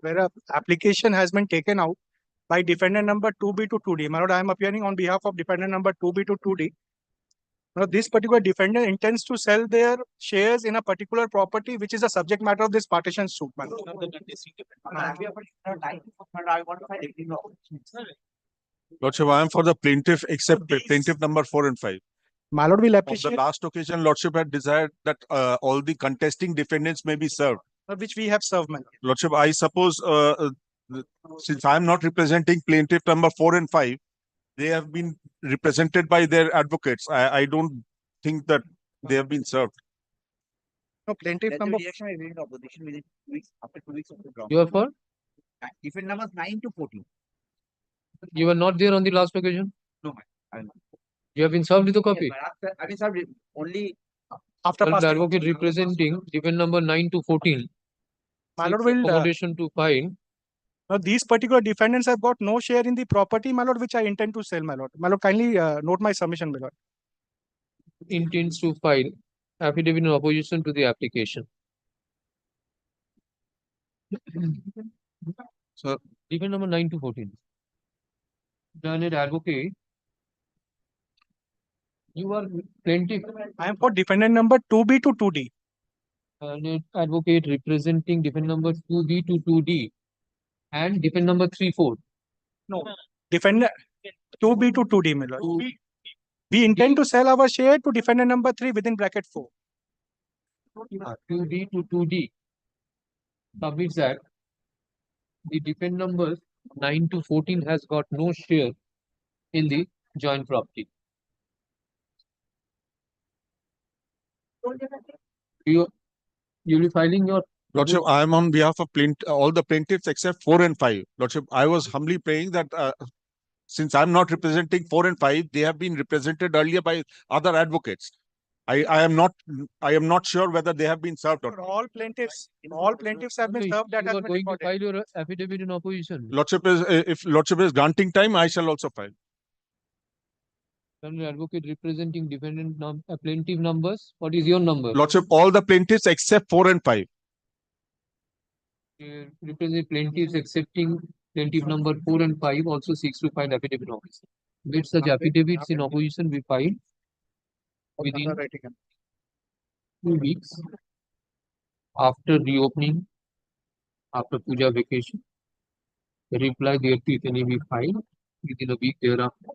I: Where a application has been taken out by defendant number 2B to 2D. My lord, I am appearing on behalf of defendant number 2B to 2D. Now, this particular defendant intends to sell their shares in a particular property, which is the subject matter of this partition suit. My lord.
K: Lordship, I am for the plaintiff except plaintiff number 4 and 5.
I: My lord will
K: On
I: appreciate.
K: the last occasion, Lordship had desired that all the contesting defendants may be served.
I: Which we have served, my lord.
K: Lordship, I suppose since I am not representing plaintiff number 4 and 5, they have been represented by their advocates. I don't think that they have been served.
I: No, plaintiff number.
B: Opposition within 2 weeks, after 2 weeks of the ground.
A: You are for?
B: Defendant numbers 9 to 14.
A: You were not there on the last occasion?
B: No, I am not.
A: You have been served with a copy?
B: Yes, but I mean, served only
I: after
A: the advocate representing defendant number 9 to 14.
I: My lord will
A: accommodation to file.
I: Now, these particular defendants have got no share in the property, my lord, which I intend to sell, my lord. My lord, kindly note my submission, my lord.
A: Intends to file affidavit in opposition to the application. So, defendant number 9 to 14. Learned advocate, you are plaintiff.
I: I am for defendant number 2B to 2D.
A: Learned advocate representing defendant number 2B to 2D and defendant number 3-4.
I: No, defendant 2B to 2D, my lord. We intend to sell our share to defendant number 3 within bracket 4.
A: 2B to 2D submits that the defendant numbers 9 to 14 has got no share in the joint property. You'll be filing your.
K: Lordship, I am on behalf of all the plaintiffs except 4 and 5. Lordship, I was humbly praying that since I am not representing 4 and 5, they have been represented earlier by other advocates. I am not sure whether they have been served or not.
I: All plaintiffs have been served. That
A: You
I: has
A: are
I: been
A: going to
I: recorded.
A: file your affidavit in opposition.
K: Lordship is, if Lordship is granting time, I shall also file.
A: Advocate representing defendant plaintiff numbers. What is your number?
K: Lordship, all the plaintiffs except 4 and 5.
A: Represent plaintiffs accepting plaintiff number 4 and 5 also seeks to file affidavit in opposition. With such affidavits in opposition, we file within 2 weeks after reopening, after puja vacation. The reply thereto, if any, we file within a week thereafter.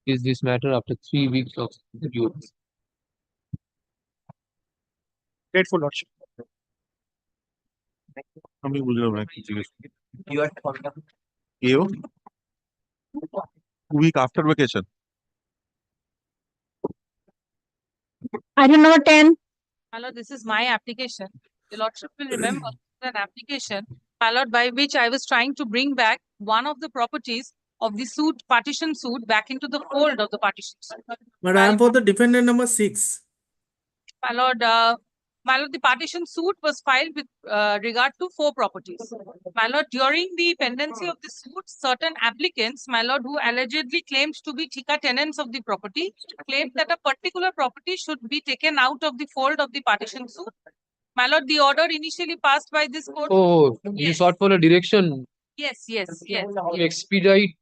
A: Is this matter after 3 weeks of the reopening?
I: Grateful, lordship.
B: You are
K: You? 2 week after vacation.
J: Item number 10.
W: My lord, this is my application. The lordship will remember an application, my lord, by which I was trying to bring back one of the properties of the suit, partition suit, back into the fold of the partition suit.
X: But I am for the defendant number 6.
W: My lord, the partition suit was filed with regard to 4 properties. My lord, during the pendency of the suit, certain applicants, my lord, who allegedly claimed to be Thika tenants of the property, claimed that a particular property should be taken out of the fold of the partition suit. My lord, the order initially passed by this court.
A: Oh, you sought for a direction
W: Yes.
A: to expedite.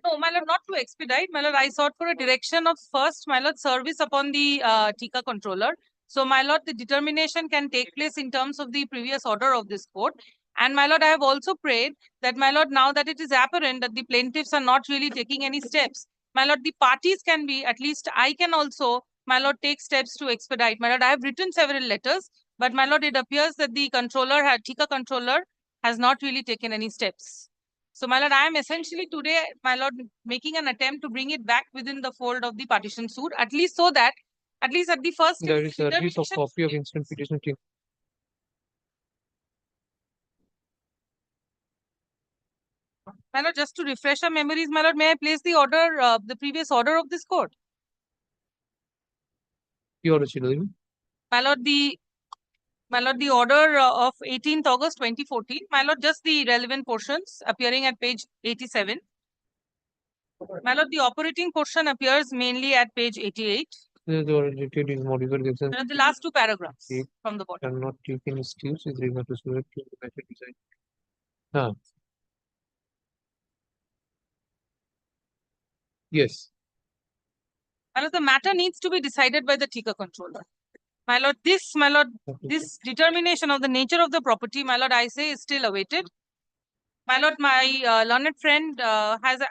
W: No, my lord, not to expedite. My lord, I sought for a direction of first, my lord, service upon the Thika controller. So, my lord, the determination can take place in terms of the previous order of this court. And my lord, I have also prayed that, my lord, now that it is apparent that the plaintiffs are not really taking any steps, my lord, the parties can be, at least I can also, my lord, take steps to expedite. My lord, I have written several letters, but my lord, it appears that the controller, TICA controller, has not really taken any steps. So, my lord, I am essentially today, my lord, making an attempt to bring it back within the fold of the partition suit, at least so that, at least at the first
A: There is a
W: determination,
A: copy of instant petition.
W: my lord, just to refresh our memories, my lord, may I place the order, the previous order of this court?
A: Your Lordship.
W: My lord, the order of 18th August 2014, my lord, just the relevant portions appearing at page 87. My lord, the operating portion appears mainly at page 88. The last two paragraphs from the bottom.
A: Cannot take any steps with regard to the method design. Yes.
W: My lord, the matter needs to be decided by the TICA controller. My lord, this determination of the nature of the property, my lord, I say is still awaited. My lord, my learned friend has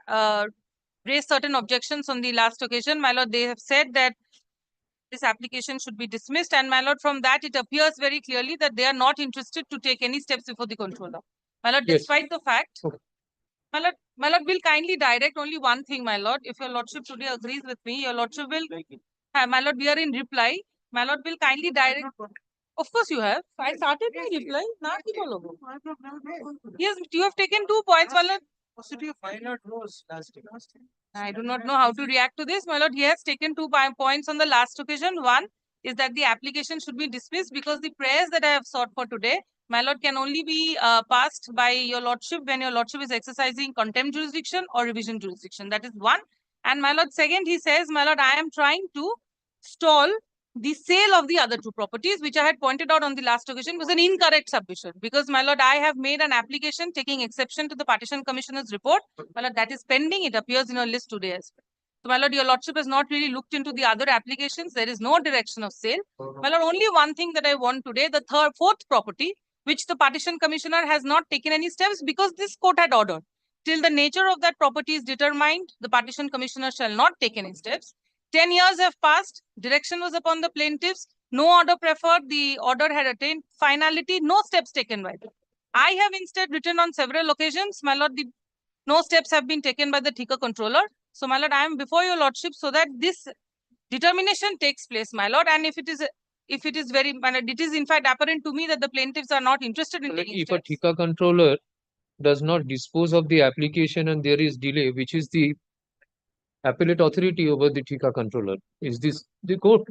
W: raised certain objections on the last occasion. My lord, they have said that this application should be dismissed. And my lord, from that, it appears very clearly that they are not interested to take any steps before the controller. My lord,
A: Yes.
W: despite the fact, my lord will kindly direct only one thing, my lord. If your lordship today agrees with me, your lordship will, my lord, we are in reply. My lord will kindly direct. Of course you have. I started my reply. Yes, you have taken 2 points, my lord. I do not know how to react to this, my lord. He has taken 2 points on the last occasion. One is that the application should be dismissed because the prayers that I have sought for today, my lord, can only be passed by your lordship when your lordship is exercising contempt jurisdiction or revision jurisdiction. That is one. And my lord, second, he says, my lord, I am trying to stall the sale of the other 2 properties, which I had pointed out on the last occasion, was an incorrect submission. Because, my lord, I have made an application taking exception to the Partition Commissioner's report. My lord, that is pending. It appears in your list today as well. So, my lord, your lordship has not really looked into the other applications. There is no direction of sale. My lord, only one thing that I want today, the fourth property, which the Partition Commissioner has not taken any steps because this court had ordered. Till the nature of that property is determined, the Partition Commissioner shall not take any steps. 10 years have passed. Direction was upon the plaintiffs. No order preferred. The order had attained finality. No steps taken by them. I have instead written on several occasions, my lord, no steps have been taken by the TICA controller. So, my lord, I am before your lordship so that this determination takes place, my lord. And if it is very, my lord, it is in fact apparent to me that the plaintiffs are not interested in taking
A: If
W: steps.
A: a TICA controller does not dispose of the application and there is delay, which is the appellate authority over the TICA controller? Is this the court?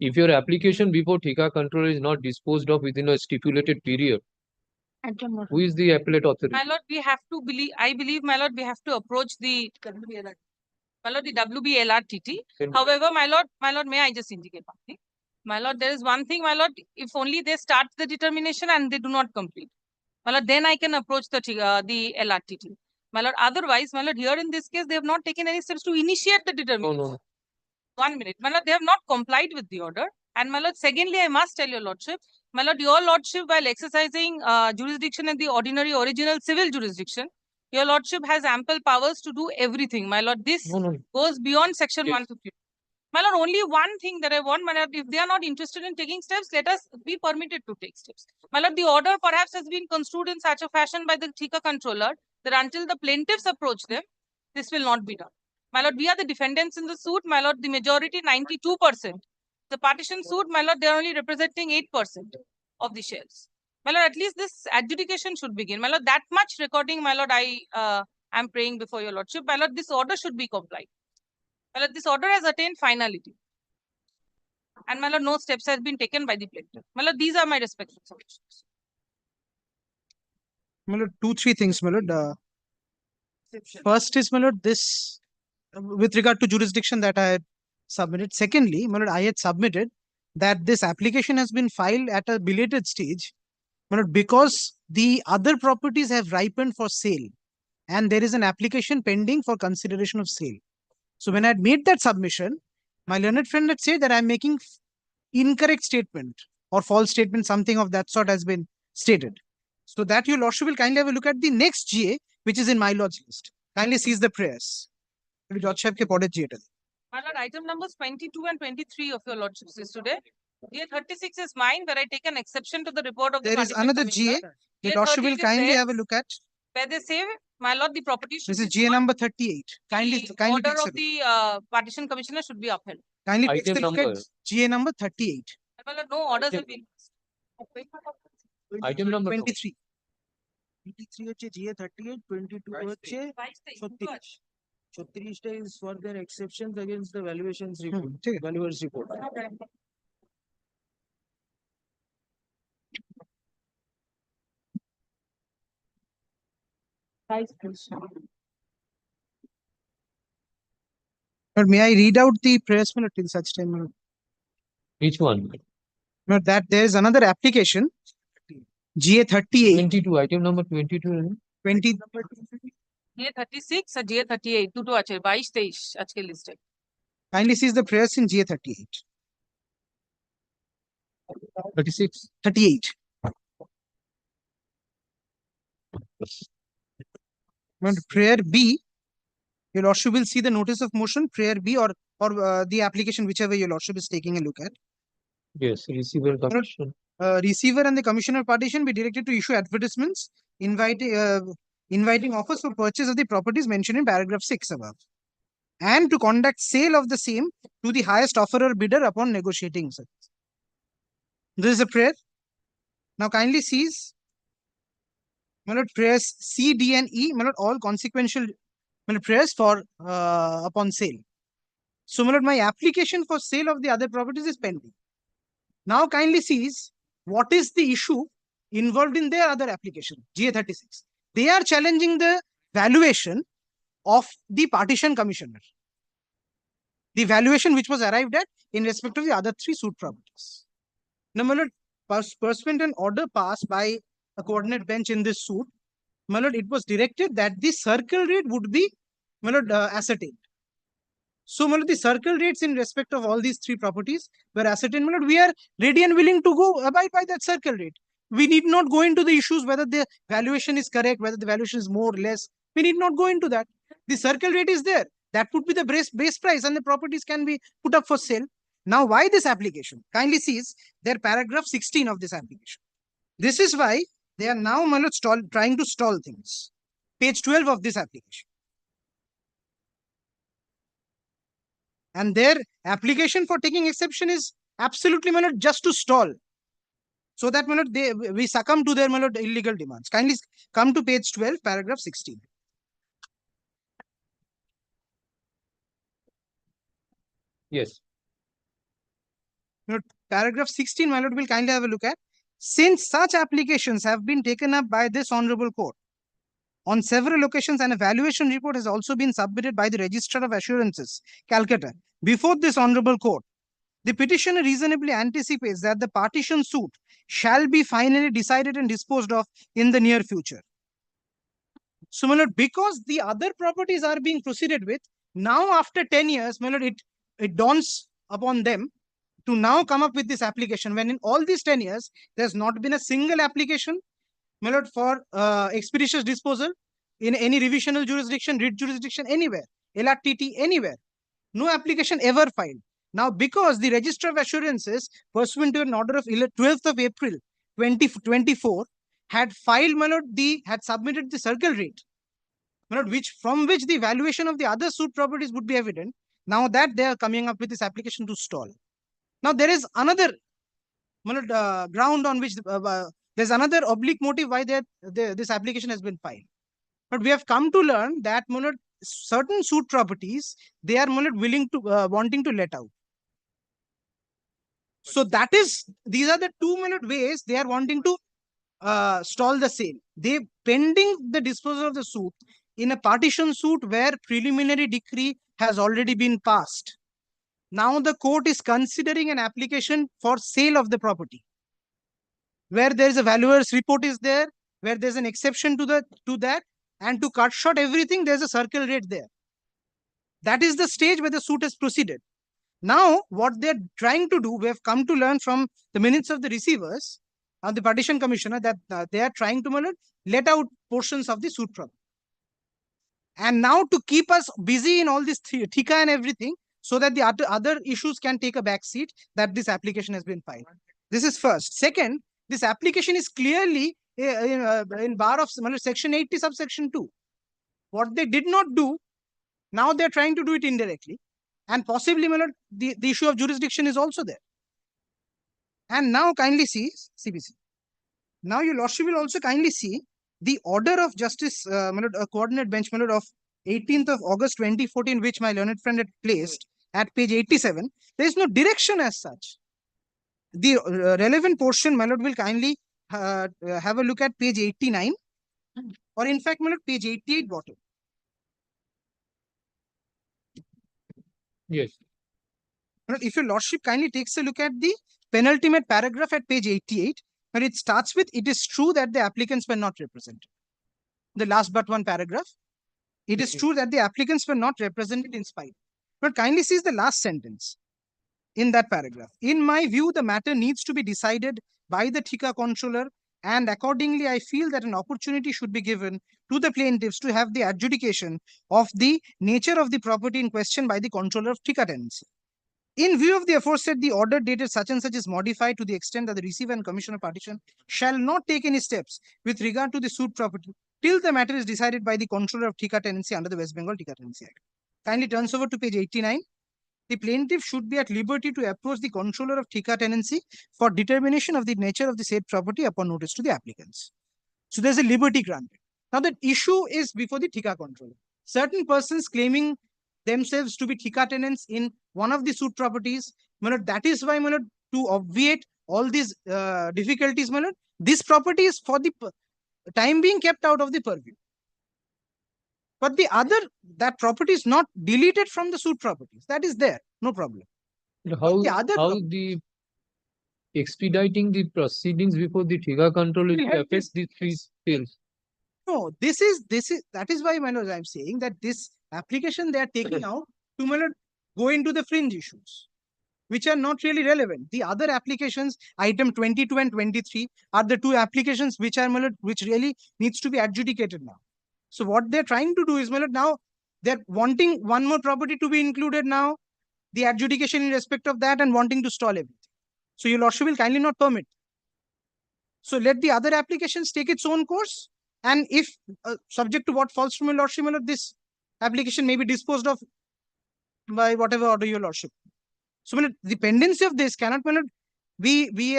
A: If your application before TICA controller is not disposed of within a stipulated period, who is the appellate authority?
W: My lord, we have to believe, I believe, my lord, we have to approach the WBLRTT. However, my lord, may I just indicate one thing? My lord, there is one thing, my lord, if only they start the determination and they do not complete. My lord, then I can approach the LRTT. My lord, otherwise, my lord, here in this case, they have not taken any steps to initiate the determination.
A: No.
W: 1 minute. My lord, they have not complied with the order. And my lord, secondly, I must tell your lordship, my lord, your lordship, while exercising jurisdiction in the ordinary original civil jurisdiction, your lordship has ample powers to do everything. My lord, this goes beyond section 150. My lord, only one thing that I want, my lord, if they are not interested in taking steps, let us be permitted to take steps. My lord, the order perhaps has been construed in such a fashion by the TICA controller that until the plaintiffs approach them, this will not be done. My lord, we are the defendants in the suit. My lord, the majority 92%. The partition suit, my lord, they are only representing 8% of the shares. My lord, at least this adjudication should begin. My lord, that much recording, my lord, I am praying before your lordship. My lord, this order should be complied. My lord, this order has attained finality. And my lord, no steps has been taken by the plaintiff. My lord, these are my respective submissions.
I: My lord, 2-3 things, my lord. First is, my lord, this with regard to jurisdiction that I had submitted. Secondly, my lord, I had submitted that this application has been filed at a belated stage, my lord, because the other properties have ripened for sale and there is an application pending for consideration of sale. So when I had made that submission, my learned friend had said that I'm making
L: incorrect statement or false statement, something of that sort has been stated. So that your lordship will kindly have a look at the next GA, which is in my lord's list. Kindly seize the prayers. Lordship ke pode GA.
W: My lord, item numbers 22 and 23 of your lordship's list today. GA 36 is mine, where I take an exception to the report of the
L: There is
W: partition
L: another GA.
W: commissioner.
L: The
W: GA
L: lordship will
W: 38 is
L: kindly
W: there,
L: have a look at.
W: where they say, my lord, the property should
L: This is
W: be
L: GA
W: sold.
L: number 38. Kindly
W: The order
L: take
W: of
L: a-
W: the partition commissioner should be upheld.
L: kindly take
A: Item
L: a look at
A: number.
L: GA number 38.
W: My lord, no orders have been.
A: Item number
L: 23. 23 হচ্ছে GA 38, 22 হচ্ছে 36. 36 টা is for their exceptions against the valuations report. Valuers report. But may I read out the press minute till such time?
A: Which one?
L: Not that there is another application. GA 38.
A: 22. Item number 22.
L: 20.
W: GA 36 R GA 38 দুটো আছে 22 23 আজকে লিস্টে।
L: Kindly seize the prayers in GA 38.
A: 36.
L: 38. But prayer B, your lordship will see the notice of motion, prayer B or the application, whichever your lordship is taking a look at.
A: Yes, receiver commission.
L: Receiver and the commissioner partition be directed to issue advertisements inviting offers for purchase of the properties mentioned in paragraph 6 above, and to conduct sale of the same to the highest offerer bidder upon negotiating. This is a prayer. Now kindly seize my lord, prayers C, D, and E, my lord, all consequential my lord, prayers for upon sale. So my lord, my application for sale of the other properties is pending. Now kindly seize what is the issue involved in their other application, GA 36. They are challenging the valuation of the partition commissioner. The valuation which was arrived at in respect of the other three suit properties. Now, my lord, pursuant an order passed by a coordinate bench in this suit, my lord, it was directed that the circle rate would be, my lord, ascertained. So, my lord, the circle rates in respect of all these three properties were ascertained. My lord, we are ready and willing to go abide by that circle rate. We need not go into the issues whether the valuation is correct, whether the valuation is more or less. We need not go into that. The circle rate is there. That would be the base price, and the properties can be put up for sale. Now, why this application? Kindly seize their paragraph 16 of this application. This is why they are now, my lord, trying to stall things. Page 12 of this application. And their application for taking exception is absolutely, my lord, just to stall. So that, my lord, we succumb to their, my lord, illegal demands. Kindly come to page 12, paragraph 16.
A: Yes.
L: My lord, paragraph 16, my lord, will kindly have a look at. Since such applications have been taken up by this honorable court on several occasions, an evaluation report has also been submitted by the Registrar of Assurances, Calcutta, before this honorable court. The petitioner reasonably anticipates that the partition suit shall be finally decided and disposed of in the near future. So, my lord, because the other properties are being proceeded with, now after 10 years, my lord, it dawns upon them to now come up with this application, when in all these 10 years, there's not been a single application, my lord, for expeditious disposal in any revisional jurisdiction, writ jurisdiction, anywhere, LRTT, anywhere. No application ever filed. Now, because the Register of Assurances, pursuant to an order of 12th of April 2024, had filed, my lord, had submitted the circle rate, my lord, from which the valuation of the other suit properties would be evident. Now that they are coming up with this application to stall. Now, there is another, my lord, ground on which there's another oblique motive why this application has been filed. But we have come to learn that, my lord, certain suit properties, they are, my lord, willing to wanting to let out. So these are the two, my lord, ways they are wanting to stall the sale. They pending the disposal of the suit in a partition suit where preliminary decree has already been passed. Now the court is considering an application for sale of the property, where there is a valuer's report is there, where there's an exception to that, and to cut short everything, there's a circle rate there. That is the stage where the suit has proceeded. Now, what they're trying to do, we have come to learn from the minutes of the receivers, the partition commissioner, that they are trying to let out portions of the suit property. And now to keep us busy in all this thika and everything, so that the other issues can take a back seat, that this application has been filed. This is first. Second, this application is clearly in bar of section 80 subsection 2. What they did not do, now they're trying to do it indirectly. And possibly the issue of jurisdiction is also there. And now kindly see CBC. Now your lordship will also kindly see the order of justice, a coordinate bench of 18th of August 2014, which my learned friend had placed at page 87. There is no direction as such. The relevant portion, my lord, will kindly have a look at page 89, or in fact, my lord, page 88 bottom.
A: Yes.
L: If your lordship kindly takes a look at the penultimate paragraph at page 88, and it starts with, it is true that the applicants were not represented. The last but one paragraph. It is true that the applicants were not represented in spite. But kindly see the last sentence in that paragraph. In my view, the matter needs to be decided by the thika controller, and accordingly, I feel that an opportunity should be given to the plaintiffs to have the adjudication of the nature of the property in question by the controller of thika tenancy. In view of the aforesaid, the order dated such and such is modified to the extent that the receiver and commissioner partition shall not take any steps with regard to the suit property till the matter is decided by the controller of thika tenancy under the West Bengal Thika Tenancy Act. Kindly turns over to page 89. The plaintiff should be at liberty to approach the controller of thika tenancy for determination of the nature of the said property upon notice to the applicants. So there's a liberty granted. Now the issue is before the thika controller. Certain persons claiming themselves to be thika tenants in one of the suit properties, that is why, to obviate all these difficulties, this property is for the time being kept out of the purview. But the other, that property is not deleted from the suit properties. That is there, no problem.
A: How the expediting the proceedings before the thika controller affects the three fields?
L: No, that is why, I'm saying that this application they are taking out to go into the fringe issues, which are not really relevant. The other applications, item 22 and 23, are the two applications which are which really needs to be adjudicated now. So what they're trying to do is, now they're wanting one more property to be included now, the adjudication in respect of that, and wanting to stall everything. So your lordship will kindly not permit. So let the other applications take its own course. And if subject to what falls from your lordship, this application may be disposed of by whatever order your lordship. So the pendency of this cannot be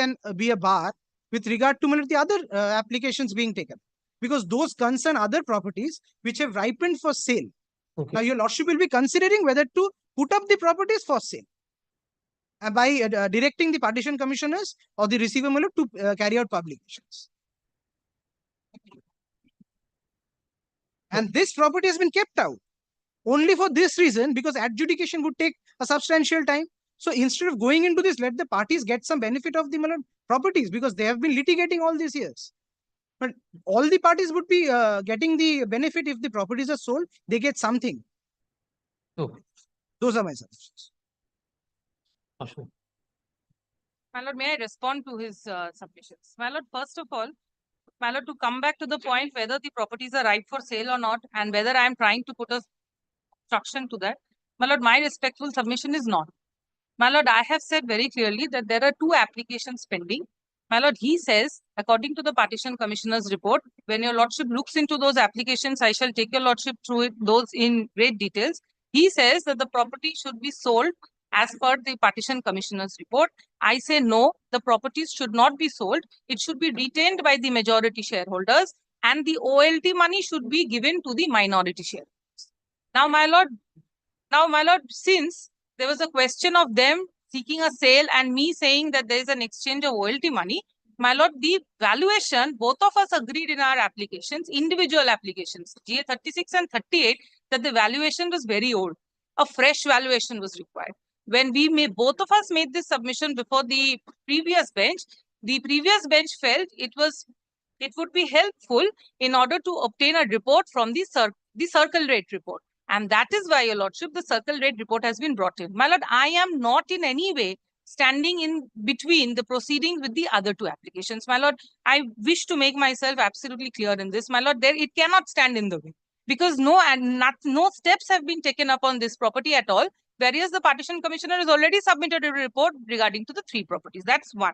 L: a bar with regard to the other applications being taken, because those concern other properties which have ripened for sale. Okay. Now your lordship will be considering whether to put up the properties for sale by directing the partition commissioners or the receiver to carry out publications. And this property has been kept out only for this reason, because adjudication would take a substantial time. So instead of going into this, let the parties get some benefit of the properties, because they have been litigating all these years. But all the parties would be getting the benefit if the properties are sold. They get something. Okay. Those are my suggestions.
W: My lord, may I respond to his submissions? My lord, first of all, my lord, to come back to the point whether the properties are ripe for sale or not, and whether I am trying to put a obstruction to that, my lord, my respectful submission is not. My lord, I have said very clearly that there are two applications pending. My lord, he says, according to the partition commissioner's report, when your lordship looks into those applications, I shall take your lordship through those in great details. He says that the property should be sold as per the partition commissioner's report. I say no, the properties should not be sold. It should be retained by the majority shareholders, and the OLT money should be given to the minority shareholders. Now, my lord, since there was a question of them seeking a sale and me saying that there is an exchange of OLT money, my lord, the valuation, both of us agreed in our applications, individual applications, GA 36 and 38, that the valuation was very old. A fresh valuation was required. When both of us made this submission before the previous bench felt it would be helpful in order to obtain a report from the circle rate report. And that is why, Your Lordship, the circle rate report has been brought in. My Lord, I am not in any way standing in between the proceedings with the other two applications. My Lord, I wish to make myself absolutely clear in this. My Lord, it cannot stand in the way because no steps have been taken up on this property at all, whereas the Partition Commissioner has already submitted a report regarding to the 3 properties. That's one.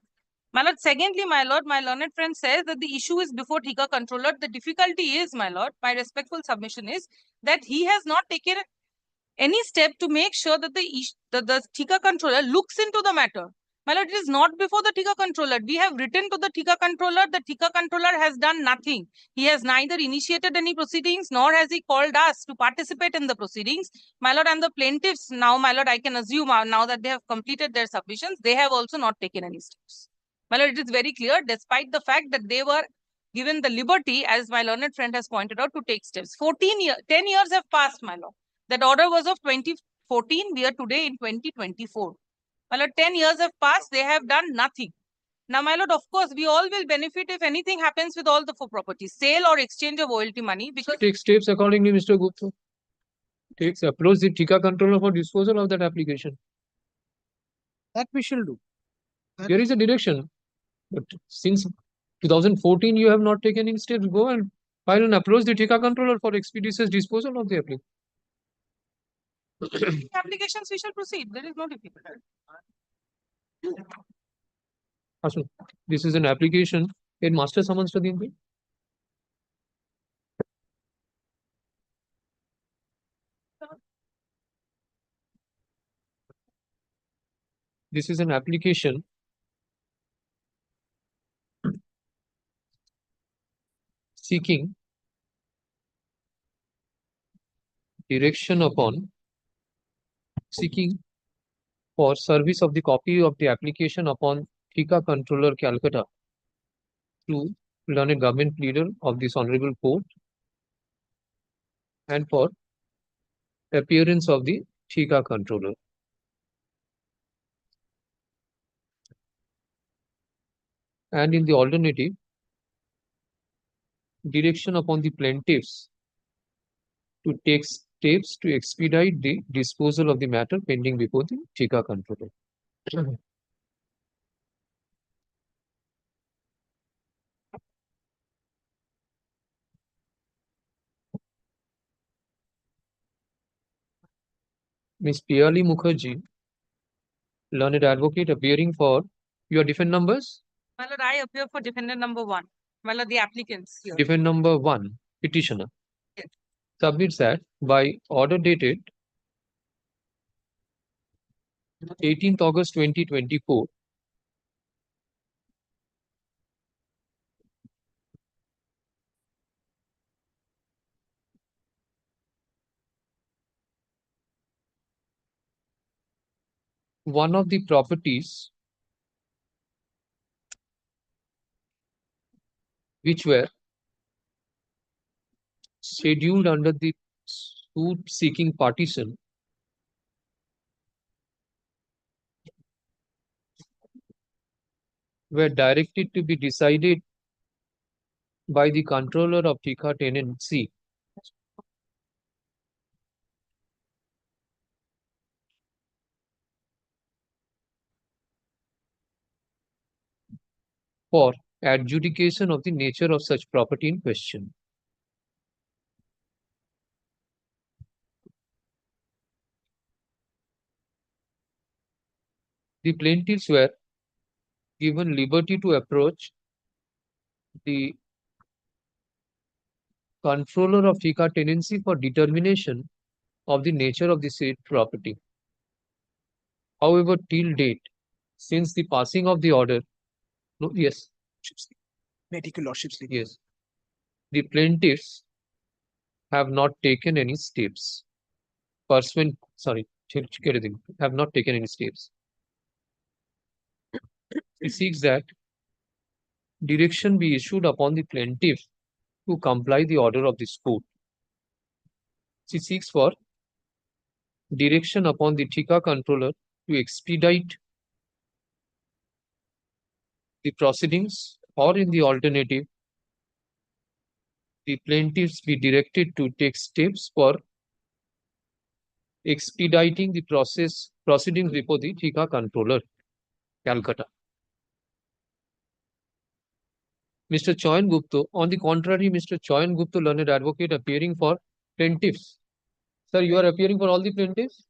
W: My Lord, secondly, my Lord, my learned friend says that the issue is before Thika controller. The difficulty is, my Lord, my respectful submission is that he has not taken any step to make sure that the Thika controller looks into the matter. My Lord, it is not before the Thika controller. We have written to the Thika controller. The Thika controller has done nothing. He has neither initiated any proceedings nor has he called us to participate in the proceedings. My Lord, and the plaintiffs now, my Lord, I can assume now that they have completed their submissions, they have also not taken any steps. My Lord, it is very clear, despite the fact that they were given the liberty, as my learned friend has pointed out, to take steps. 10 years have passed, my Lord. That order was of 2014. We are today in 2024. My Lord, 10 years have passed. They have done nothing. Now, my Lord, of course, we all will benefit if anything happens with all the 4 properties, sale or exchange of OLT money. Because
A: take steps accordingly, Mr. Gupta. Approach the Thika controller for disposal of that application.
L: That we shall do.
A: There is a direction, but since 2014 you have not taken any steps. Go and file and approach the Thika controller for expeditious disposal of the application.
W: applications we shall proceed. There is no difficulty.
A: This is an application in master summons to the MP. This is an application seeking direction upon seeking for service of the copy of the application upon Thika controller Calcutta to learned government pleader of this honorable court and for appearance of the Thika controller. And in the alternative, direction upon the plaintiffs to take steps to expedite the disposal of the matter pending before the Thika controller. Ms. Piyali Mukherjee, learned advocate appearing for your defendant numbers?
W: My Lord, I appear for defendant number 1. My Lord, the applicants here.
A: Defendant number 1, petitioner.
W: Yes.
A: Submits that by order dated 18th August 2024, one of the properties which were scheduled under the suit seeking partition were directed to be decided by the controller of Thika tenancy for adjudication of the nature of such property in question. The plaintiffs were given liberty to approach the controller of Thika tenancy for determination of the nature of the said property. However, till date, since the passing of the order, no, yes,
L: Medical lordship's leave.
A: yes, the plaintiffs have not taken any steps. Pursuant, sorry, have not taken any steps. It seeks that direction be issued upon the plaintiff to comply the order of this court. She seeks for direction upon the Thika controller to expedite the proceedings, or in the alternative, the plaintiffs be directed to take steps for expediting the proceedings before the Thika controller, Calcutta. Mr. Choyan Gupta, on the contrary, Mr. Choyan Gupta, learned advocate, appearing for plaintiffs. Sir, you are appearing for all the plaintiffs?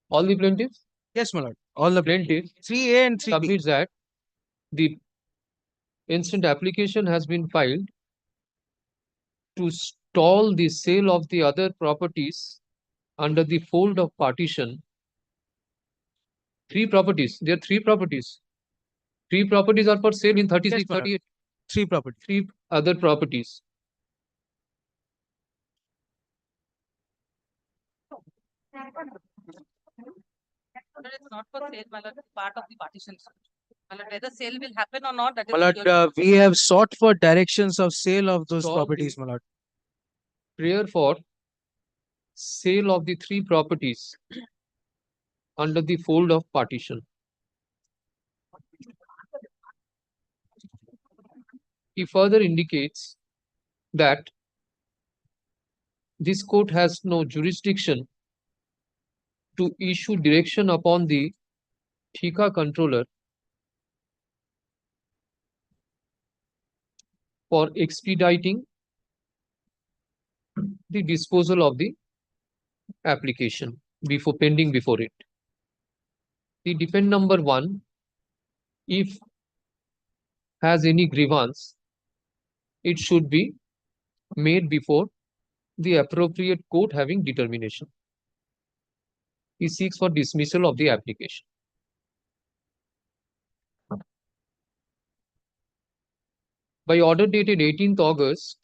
A: All the plaintiffs?
L: Yes, my lord. All the
A: plaintiffs
L: 3A and 3B.
A: submits that the instant application has been filed to stall the sale of the other properties under the fold of partition. Three properties. There are three properties. Three properties are for sale in 36,
L: Yes, my lord.
A: 38.
L: Three properties.
A: Three other properties.
W: It's not for sale, my lord, it's part of the partition suit. My lord, whether sale will happen or not, that is
L: My lord,
W: your-
L: we have sought for directions of sale of those
A: Stall
L: properties,
A: the
L: my lord.
A: prayer for sale of the three properties under the fold of partition. He further indicates that this court has no jurisdiction to issue direction upon the Thika controller for expediting the disposal of the application pending before it. The defendant number 1, if has any grievance, it should be made before the appropriate court having determination. He seeks for dismissal of the application. By order dated 18th August,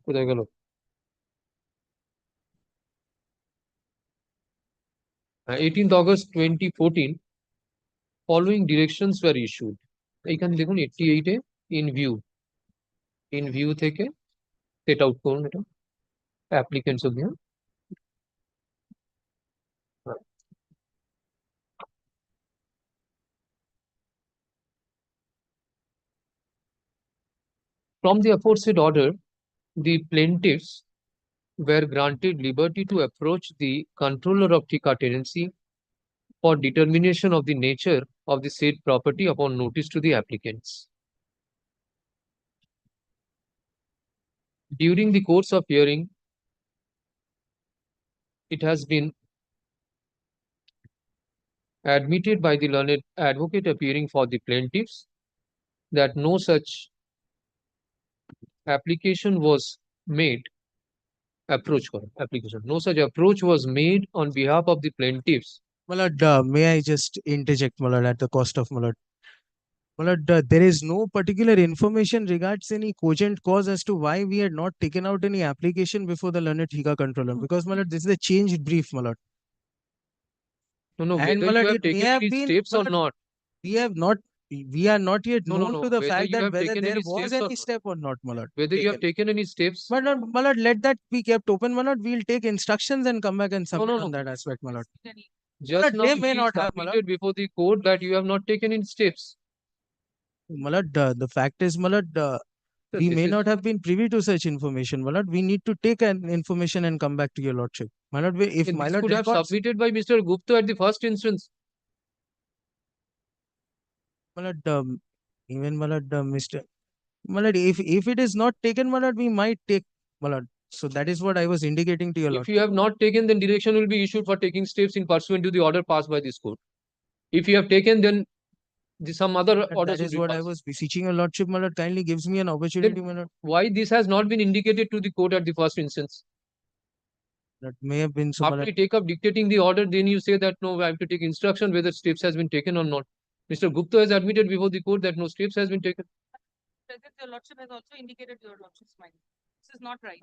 A: কোথায় গেল? 18th August 2014, following directions were issued. এইখানে দেখুন 88 in view থেকে set out করুন এটা applicants অবধি। From the aforesaid order, the plaintiffs were granted liberty to approach the controller of Thika tenancy for determination of the nature of the said property upon notice to the applicants. During the course of hearing, it has been admitted by the learned advocate appearing for the plaintiffs that no such application was made. No such approach was made on behalf of the plaintiffs.
L: My lord, may I just interject, my lord, at the cost of my lord? My lord, there is no particular information regards any cogent cause as to why we had not taken out any application before the learned Thika controller. Because, my lord, this is a changed brief, my lord.
A: No,
L: And,
A: whether
L: my
A: you
L: lord,
A: have
L: it may
A: taken
L: have
A: any
L: been,
A: steps
L: my
A: or
L: lord,
A: not.
L: we are not yet
A: No,
L: known to the
A: whether
L: fact
A: you
L: that
A: have
L: whether
A: taken
L: there
A: any
L: was
A: steps or
L: any
A: not.
L: step or not, my lord.
A: Whether you have taken any steps.
L: My lord, let that be kept open, my lord. We'll take instructions and come back and submit on that aspect, my lord.
A: Just now
L: they may
A: he
L: not have, my lord.
A: submitted before the court that you have not taken any steps.
L: My lord, the fact is, my lord, we
A: this
L: may
A: is-
L: not have been privy to such information, my lord. We need to take an information and come back to your lordship. My lord, if
A: And
L: my
A: this
L: lord
A: could have
L: records,
A: submitted by Mr. Gupta at the first instance.
L: my lord, even my lord, my lord, if it is not taken, my lord, we might take, my lord. So that is what I was indicating to your lord.
A: If you have not taken, then direction will be issued for taking steps in pursuant to the order passed by this court. If you have taken, then some other orders
L: That
A: will
L: is
A: be
L: what I
A: passed.
L: was beseeching your lordship, my lord. Kindly gives me an opportunity, my lord.
A: Why this has not been indicated to the court at the first instance?
L: That may have been so, my
A: After
L: lord.
A: you take up dictating the order, then you say that no, I have to take instruction whether steps has been taken or not. Mr. Gupta has admitted before the court that no steps has been taken.
W: President, your lordship has also indicated your lordship's mind. This is not right.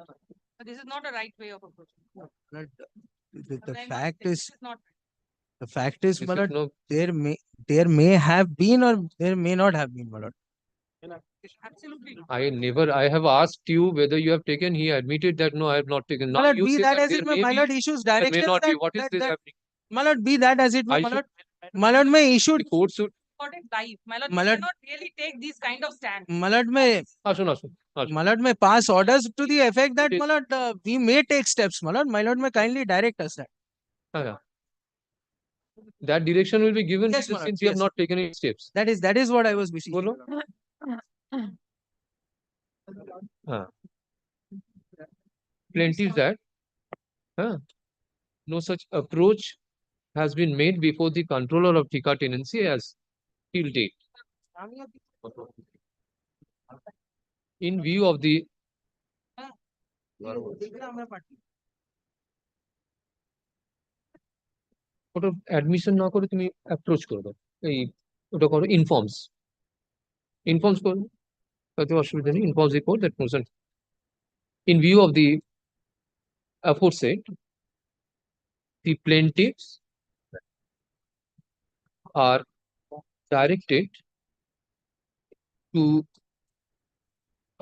W: This is not a right way of approaching.
L: Lord, the
W: But I'm
L: fact
W: saying
L: is,
W: this is not
L: the fact is,
A: This
L: my
A: is
L: lord,
A: no-
L: there may have been or there may not have been, my lord.
W: absolutely.
A: I have asked you whether you have taken. He admitted that no, I have not taken.
L: My
A: Now
L: lord,
A: you
L: be
A: say
L: that
A: that
L: as
A: there
L: it
A: may
L: may, my
A: be,
L: lord issues
A: there may
L: directions
A: not be.
L: that,
A: What is this happening?
L: my lord, be that as it may,
A: I
L: my
A: should-
L: lord. My lord may issue.
A: The court should
W: recorded live. My lord,
L: My
W: we
L: lord-
W: cannot really take these kind of stand.
L: My lord, may pass orders to the effect that my lord, we may take steps. My lord may kindly direct us that.
A: That direction will be given
L: Yes, my lord,
A: since you have
L: yes.
A: not taken any steps.
L: That is what I was wishing.
A: Bolo. Plaintiff that no such approach has been made before the controller of Tika tenancy as till date. In view of the ওটা admission না করে তুমি approach করবে এই ওটা করো informs করবে তাতে অসুবিধা নেই informs the court that present in view of the aforesaid the plaintiffs are directed to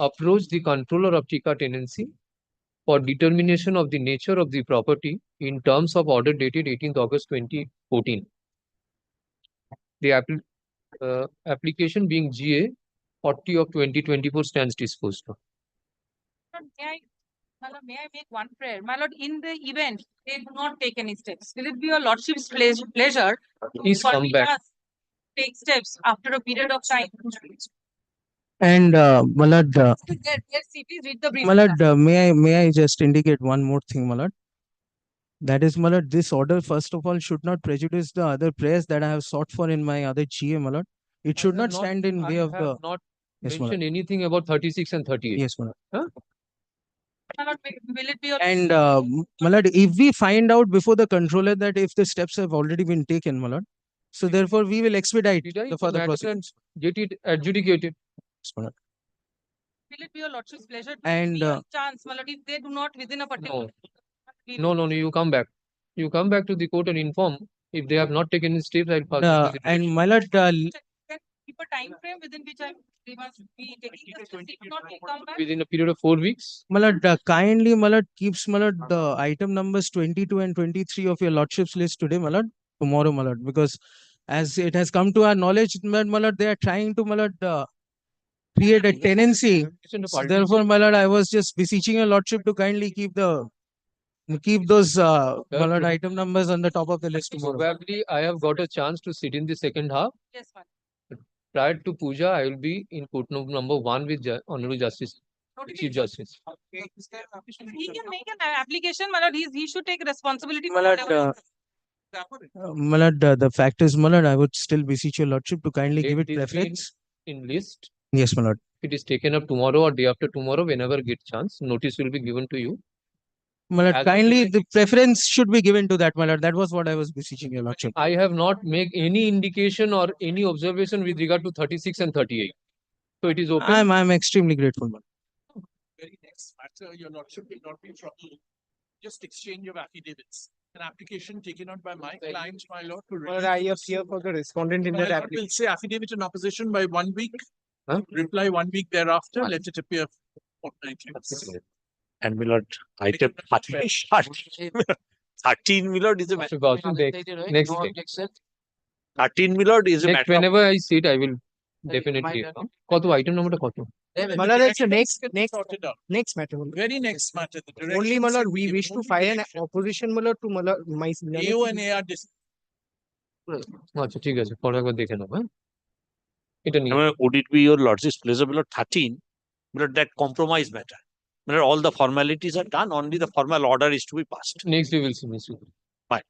A: approach the controller of Tika tenancy for determination of the nature of the property in terms of order dated 18th August 2014. The application being GA 40 of 2024 stands disposed of.
W: May I make one prayer? My lord, in the event they do not take any steps, will it be your lordship's pleasure
A: Please
W: to
A: come back.
W: take steps after a period of time?
L: And my lord,
W: Yes, please read the brief.
L: my lord, may I just indicate one more thing, my lord? That is, my lord, this order first of all should not prejudice the other prayers that I have sought for in my other GA, my lord. It should not stand in way of the.
A: I have not
L: Yes, my lord.
A: mentioned anything about 36 and 38.
L: Yes, my lord.
W: My lord, will it be your
L: And my lord, if we find out before the controller that if the steps have already been taken, my lord, so therefore we will expedite the further proceedings.
A: Get it adjudicated.
L: Yes, my lord.
W: will it be your lordship's pleasure to
L: And,
W: give me a chance, my lord, if they do not within a particular
A: No, you come back. You come back to the court and inform. If they have not taken any steps, I'll pass it to the
L: And my lord,
W: keep a time frame within which they must be taking the steps. If not, they come back.
A: within a period of 4 weeks.
L: my lord, kindly, my lord, keeps my lord the item numbers 22 and 23 of your lordship's list today, my lord, tomorrow, my lord, because as it has come to our knowledge, my lord, they are trying to, my lord, create a tenancy. So therefore, my lord, I was just beseeching your lordship to kindly keep those my lord, item numbers on the top of the list tomorrow.
A: Probably I have got a chance to sit in the second half.
W: Yes, ma'am.
A: Prior to puja, I will be in court number 1 with Honorable Justice, Chief Justice.
W: He can make an application, my lord. He should take responsibility
L: My
W: for
L: lord,
W: whatever.
L: my lord, the fact is, my lord, I would still beseech your lordship to kindly
A: Let
L: give it
A: this be
L: preference.
A: in list.
L: Yes, my lord.
A: If it is taken up tomorrow or day after tomorrow, whenever get chance, notice will be given to you.
L: My lord,
A: As
L: kindly the preference should be given to that, my lord. That was what I was beseeching your lordship.
A: I have not made any indication or any observation with regard to 36 and 38. So it is open.
L: I'm extremely grateful, my lord.
M: Very next matter, your lordship will not be in trouble. Just exchange of affidavits. An application taken out by my client, my lord, to
T: Or I appear for the respondent in
M: My
T: that
M: lord
T: application.
M: will say affidavit in opposition by 1 week. Reply 1 week thereafter. Let it appear fortnightly.
U: And my lord, item 13, my lord, is a matter.
A: Next thing.
U: 13, my lord, is a
A: Next,
U: matter.
A: whenever I sit, I will definitely. কত item number টা কত?
T: My lord, that's the next matter. my lord.
M: Very next matter. The
T: Only,
M: directions
T: my lord,
M: will
T: we
M: be
T: wish to
M: only
T: file an
M: direction.
T: opposition, my lord, to my lord, my
M: AO and AR
A: আচ্ছা ঠিক আছে পরে একবার দেখে নেবো হ্যাঁ এটা নিয়ে
U: Would it be your lordship's pleasure, my lord, 13, my lord, that compromise matter? My lord, all the formalities are done, only the formal order is to be passed.
A: next we will see Mr.
U: Fine.